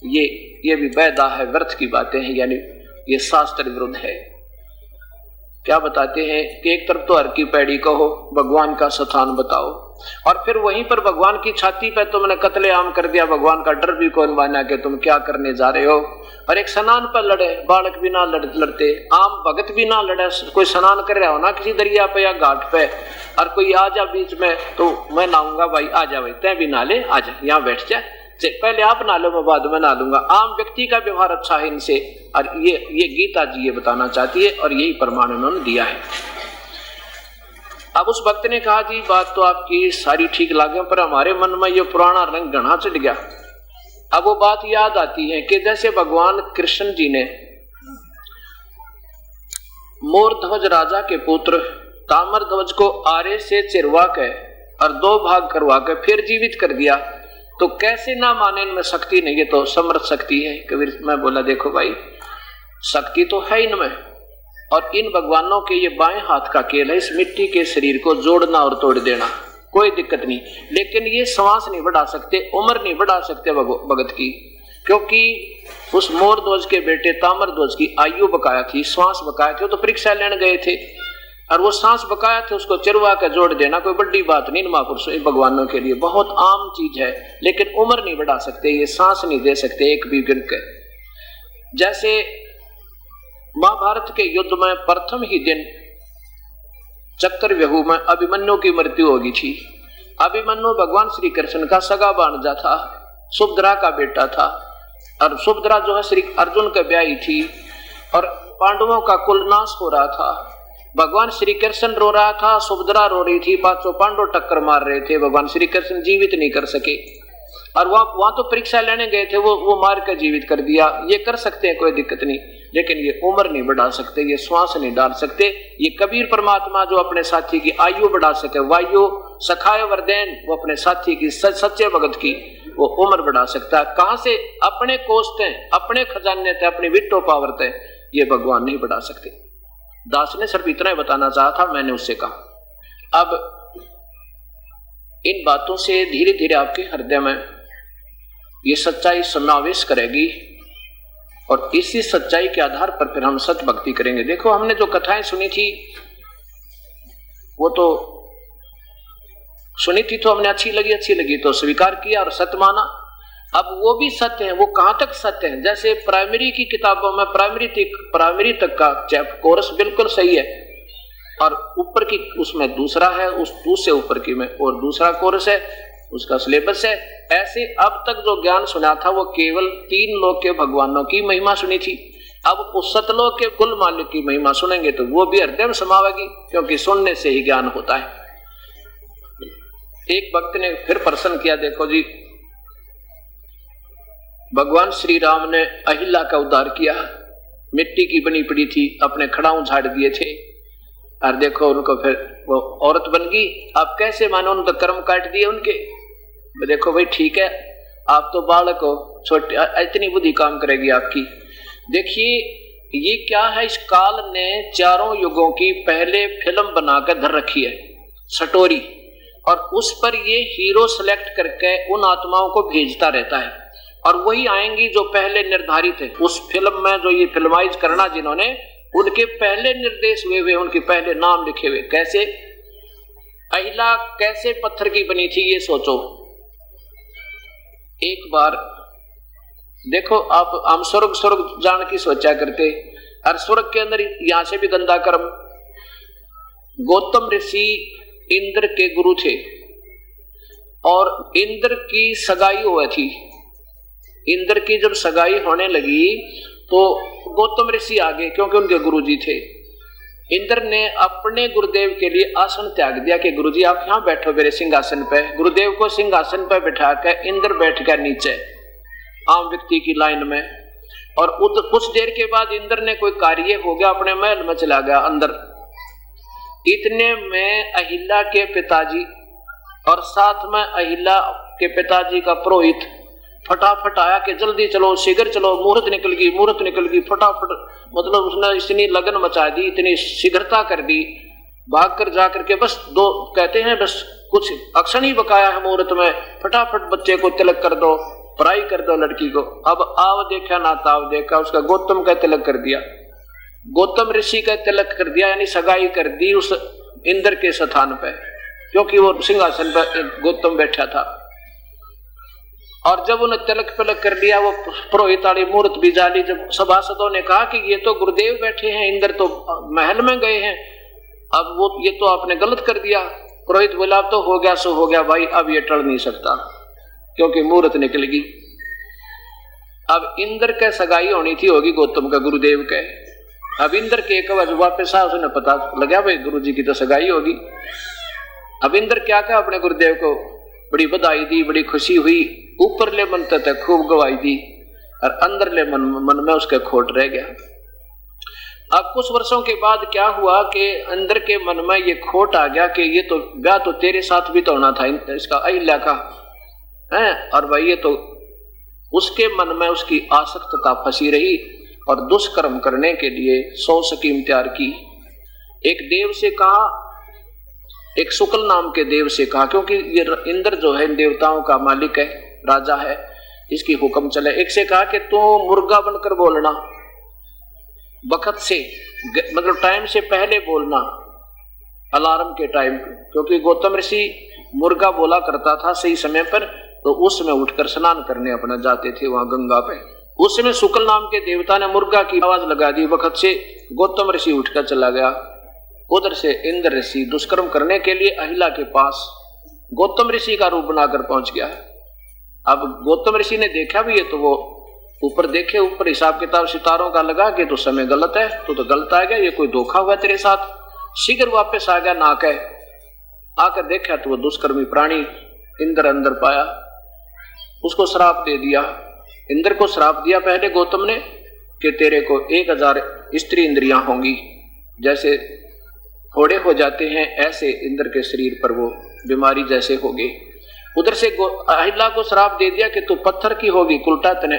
ये भी बैदा है, व्यर्थ की बातें हैं, यानी ये शास्त्र विरुद्ध है। क्या बताते हैं कि एक तरफ तो हर की पैड़ी कहो, भगवान का स्थान बताओ, और फिर वहीं पर भगवान की छाती पे तुमने कत्लेआम कर दिया, भगवान का डर भी कौन माना कि तुम क्या करने जा रहे हो। और एक स्नान पर लड़े, बालक भी ना लड़ते, आम भगत भी ना लड़े, कोई स्नान कर रहा हो ना किसी दरिया पे या घाट पे, और कोई आ जा बीच में तो मैं नहाऊंगा, भाई आ जा, भाई तय भी ना ले, आ जा यहाँ बैठ जा, पहले आप ना लो मैं बाद में ना लूंगा। आम व्यक्ति का व्यवहार अच्छा है इनसे, और ये गीता जी ये बताना चाहती है, और यही प्रमाण उन्होंने दिया है। अब उस भक्त ने कहा जी बात तो आपकी सारी ठीक लगे, पर हमारे मन में ये पुराना रंग घना चढ़ गया। अब वो बात याद आती है कि जैसे भगवान कृष्ण जी ने मोर ध्वज राजा के पुत्र ताम्र ध्वज को आरे से चिरवा के और 2 भाग करवा के फिर जीवित कर दिया, तो कैसे ना माने इनमें शक्ति नहीं, ये तो समर्थ शक्ति है। कबीर मैं बोला देखो भाई शक्ति तो है इनमें, और इन भगवानों के ये बाएं हाथ का खेल है, इस मिट्टी के शरीर को जोड़ना और तोड़ देना। कोई दिक्कत नहीं। लेकिन ये श्वास नहीं बढ़ा सकते, उम्र नहीं बढ़ा सकते भगत की, क्योंकि उस मोर ध्वज के बेटे ताम्र ध्वज की आयु बकाया थी, श्वास बकाया थे। तो परीक्षा लेने गए थे और वो सांस बकाया थे, उसको चिरवा के जोड़ देना कोई बड़ी बात नहीं। महापुरुषों भगवानों के लिए बहुत आम चीज है, लेकिन उम्र नहीं बढ़ा सकते, ये सांस नहीं दे सकते एक भी गिन के। जैसे महाभारत के युद्ध में प्रथम ही दिन चक्रव्यूह में अभिमन्यु की मृत्यु होगी थी। अभिमन्यु भगवान श्री कृष्ण का सगा भांजा था, सुभद्रा का बेटा था, और सुभद्रा जो है श्री अर्जुन के ब्याही थी, और पांडवों का कुल नाश हो रहा था। भगवान श्री कृष्ण रो रहा था, सुभद्रा रो रही थी, पांचों पांडव टक्कर मार रहे थे, भगवान श्री कृष्ण जीवित नहीं कर सके। और वहां तो परीक्षा लेने गए थे, वो मार कर जीवित कर दिया। ये कर सकते हैं, कोई दिक्कत नहीं, लेकिन ये उम्र नहीं बढ़ा सकते, ये श्वास नहीं डाल सकते। ये कबीर परमात्मा जो अपने साथी की आयु बढ़ा सके, वायु सखाय वरदेन, वो अपने साथी की सच्चे भगत की वो उम्र बढ़ा सकता है। कहां से? अपने कोष्ठ हैं, अपने खजाने थे, अपनी विट्टो पावर थे, ये भगवान नहीं बढ़ा सकते। दास ने सिर्फ इतना ही बताना चाहा था, मैंने उससे कहा। अब इन बातों से धीरे धीरे आपके हृदय में ये सच्चाई समावेश करेगी, और इसी सच्चाई के आधार पर फिर हम सच भक्ति करेंगे। देखो, हमने जो कथाएं सुनी थी वो तो सुनी थी, तो हमने अच्छी लगी तो स्वीकार किया और सत्य माना। अब वो भी सत्य है, वो कहां तक सत्य है? जैसे प्राइमरी की किताबों में प्राइमरी तक का कोर्स बिल्कुल सही है, और ऊपर की उसमें दूसरा है, उससे ऊपर की में और दूसरा कोर्स है, उसका सिलेबस है। ऐसे अब तक जो ज्ञान सुना था वो केवल 3 लोक के भगवानों की महिमा सुनी थी। अब उस सतलोक के कुल मालिक की महिमा सुनेंगे तो वो भी हृदय में समावेगी, क्योंकि सुनने से ही ज्ञान होता है। एक भक्त ने फिर प्रश्न किया, देखो जी, भगवान श्री राम ने अहिल्या का उद्धार किया, मिट्टी की बनी पड़ी थी, अपने खड़ाऊ झाड़ दिए थे, और देखो उनको फिर वो औरत बन गई। आप कैसे मानो, उन्होंने तो कर्म काट दिए उनके। देखो भाई, ठीक है, आप तो बालक हो, छोटे, इतनी बुद्धि काम करेगी आपकी। देखिए ये क्या है, इस काल ने 4 युगों की पहले फिल्म बनाकर धर रखी है, सटोरी, और उस पर ये हीरो सेलेक्ट करके उन आत्माओं को भेजता रहता है, और वही आएंगी जो पहले निर्धारित है। उस फिल्म में जो ये फिल्माइज करना जिन्होंने, उनके पहले निर्देश हुए, उनके पहले नाम लिखे हुए। कैसे? अहिल्या कैसे पत्थर की बनी थी, ये सोचो। एक बार देखो आप, हम स्वर्ग जान की सोचा करते, और स्वर्ग के अंदर यहां से भी गंदा कर्म। गौतम ऋषि इंद्र के गुरु थे, और इंद्र की सगाई हुई थी। इंद्र की जब सगाई होने लगी तो गौतम ऋषि आ गए, क्योंकि उनके गुरुजी थे। इंद्र ने अपने गुरुदेव के लिए आसन त्याग दिया कि गुरुजी आप यहां बैठो मेरे सिंहासन पे। गुरुदेव को सिंहासन पे बिठा कर इंद्र बैठ कर नीचे आम व्यक्ति की लाइन में, और कुछ देर के बाद इंद्र ने कोई कार्य हो गया, अपने महल में चला गया अंदर। इतने में अहिल्या के पिताजी और साथ में अहिल्या के पिताजी का पुरोहित फटाफट आया कि जल्दी चलो, शीघ्र चलो, मुहूर्त निकल गई। फटाफट, मतलब उसने इतनी लगन मचा दी, इतनी शीघ्रता कर दी, भाग कर जाकर के बस कहते हैं बस कुछ अक्षण ही बकाया है मुहूर्त में, फटाफट बच्चे को तिलक कर दो, पढ़ाई कर दो लड़की को। अब आव देखा ना ताव देखा, उसका गौतम का तिलक कर दिया, गौतम ऋषि का तिलक कर दिया, यानी सगाई कर दी उस इंद्र के स्थान पे, क्योंकि वो सिंहासन पर गौतम बैठा था। और जब उन्हें तिलक पिलक कर दिया, वो पुरोहित वाली मूर्त भी जाली, जब सभासदों ने कहा कि ये तो गुरुदेव बैठे हैं, इंद्र तो महल में गए हैं, अब वो ये तो आपने गलत कर दिया। पुरोहित बोला तो हो गया सो हो गया भाई, अब ये टल नहीं सकता, क्योंकि मूर्त निकल गई। अब इंद्र के सगाई होनी थी, होगी गौतम का गुरुदेव के। अब इंद्र के एक बार वापस आया, उसने पता लगा भाई गुरुजी की तो सगाई होगी। अब इंद्र क्या कहा अपने गुरुदेव को, बड़ी बधाई दी, बड़ी खुशी हुई, ऊपर ले मन तक खूब गवाही दी, और अंदर ले मन में उसके खोट रह गया। अब कुछ वर्षों के बाद क्या हुआ कि अंदर के मन में ये खोट आ गया कि ये तो ब्याह तो तेरे साथ भी तो होना था इसका, अहिल्या का है, और भाई ये तो उसके मन में उसकी आसक्तता फंसी रही, और दुष्कर्म करने के लिए 100 स्कीम तैयार की। एक देव से कहा एक शुक्ल नाम के देव से कहा, क्योंकि ये इंद्र जो है देवताओं का मालिक है, राजा है, इसकी हुक्म चले। एक से कहा कि तू मुर्गा बनकर बोलना, वक्त से मतलब टाइम से पहले बोलना, अलार्म के टाइम, क्योंकि गौतम ऋषि मुर्गा बोला करता था सही समय पर, तो उस समय उठकर स्नान करने अपना जाते थे वहां गंगा पे। उस समय शुक्ल नाम के देवता ने मुर्गा की आवाज लगा दी, वक्त से गौतम ऋषि उठकर चला गया। उधर से इंद्र ऋषि दुष्कर्म करने के लिए अहिला के पास गौतम ऋषि का रूप बनाकर पहुंच गया। अब गौतम ऋषि ने देखा भी है, तो वो ऊपर देखे, ऊपर हिसाब किताब सितारों का लगा के तो समय गलत है, तो गलत आ गया, ये कोई धोखा हुआ तेरे साथ। शीघ्र वापस आ गया, ना कह आकर देखा तो वो दुष्कर्मी प्राणी इंद्र अंदर पाया, उसको श्राप दे दिया। इंद्र को श्राप दिया पहले गौतम ने कि तेरे को 1000 स्त्री इंद्रियां होंगी, जैसे घोड़े हो जाते हैं ऐसे इंद्र के शरीर पर वो बीमारी जैसे होगी। उधर से अहिला को श्राप दे दिया कि तू पत्थर की होगी, उल्टा तने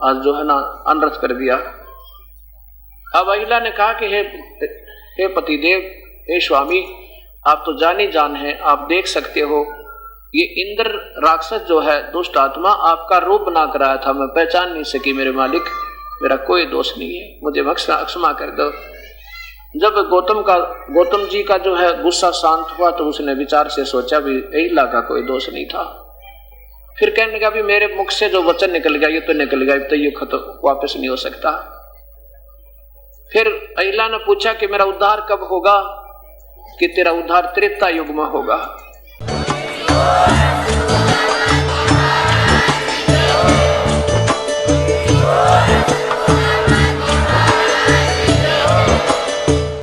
आज जो है ना अनर्थ कर दिया। अब अहिला ने कहा कि हे पतिदेव, हे स्वामी, आप तो जानी जान है, आप देख सकते हो ये इंद्र राक्षस जो है दुष्ट आत्मा आपका रूप बना कर आया था, मैं पहचान नहीं सकी मेरे मालिक, मेरा कोई दोष नहीं है, मुझे क्षमा कर दो। जब गौतम जी का जो है गुस्सा शांत हुआ तो उसने विचार से सोचा भी अहिला का कोई दोष नहीं था। फिर कहने लगा भी मेरे मुख से जो वचन निकल गया ये तो निकल गया, तो ये खत्म वापस नहीं हो सकता। फिर अहिला ने पूछा कि मेरा उद्धार कब होगा, कि तेरा उद्धार त्रेता युग में होगा।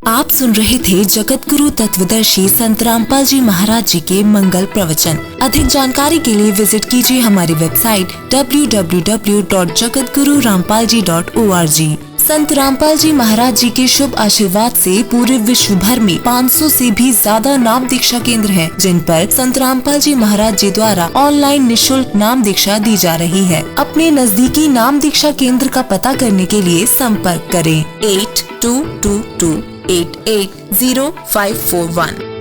आप सुन रहे थे जगत गुरु तत्वदर्शी संत रामपाल जी महाराज जी के मंगल प्रवचन। अधिक जानकारी के लिए विजिट कीजिए हमारी वेबसाइट www.jagatgururampalji.org। संत रामपाल जी महाराज जी के शुभ आशीर्वाद से पूरे विश्व भर में 500 से भी ज्यादा नाम दीक्षा केंद्र हैं, जिन पर संत रामपाल जी महाराज जी द्वारा ऑनलाइन निशुल्क नाम दीक्षा दी जा रही है। अपने नजदीकी नाम दीक्षा केंद्र का पता करने के लिए संपर्क करें 8222880541।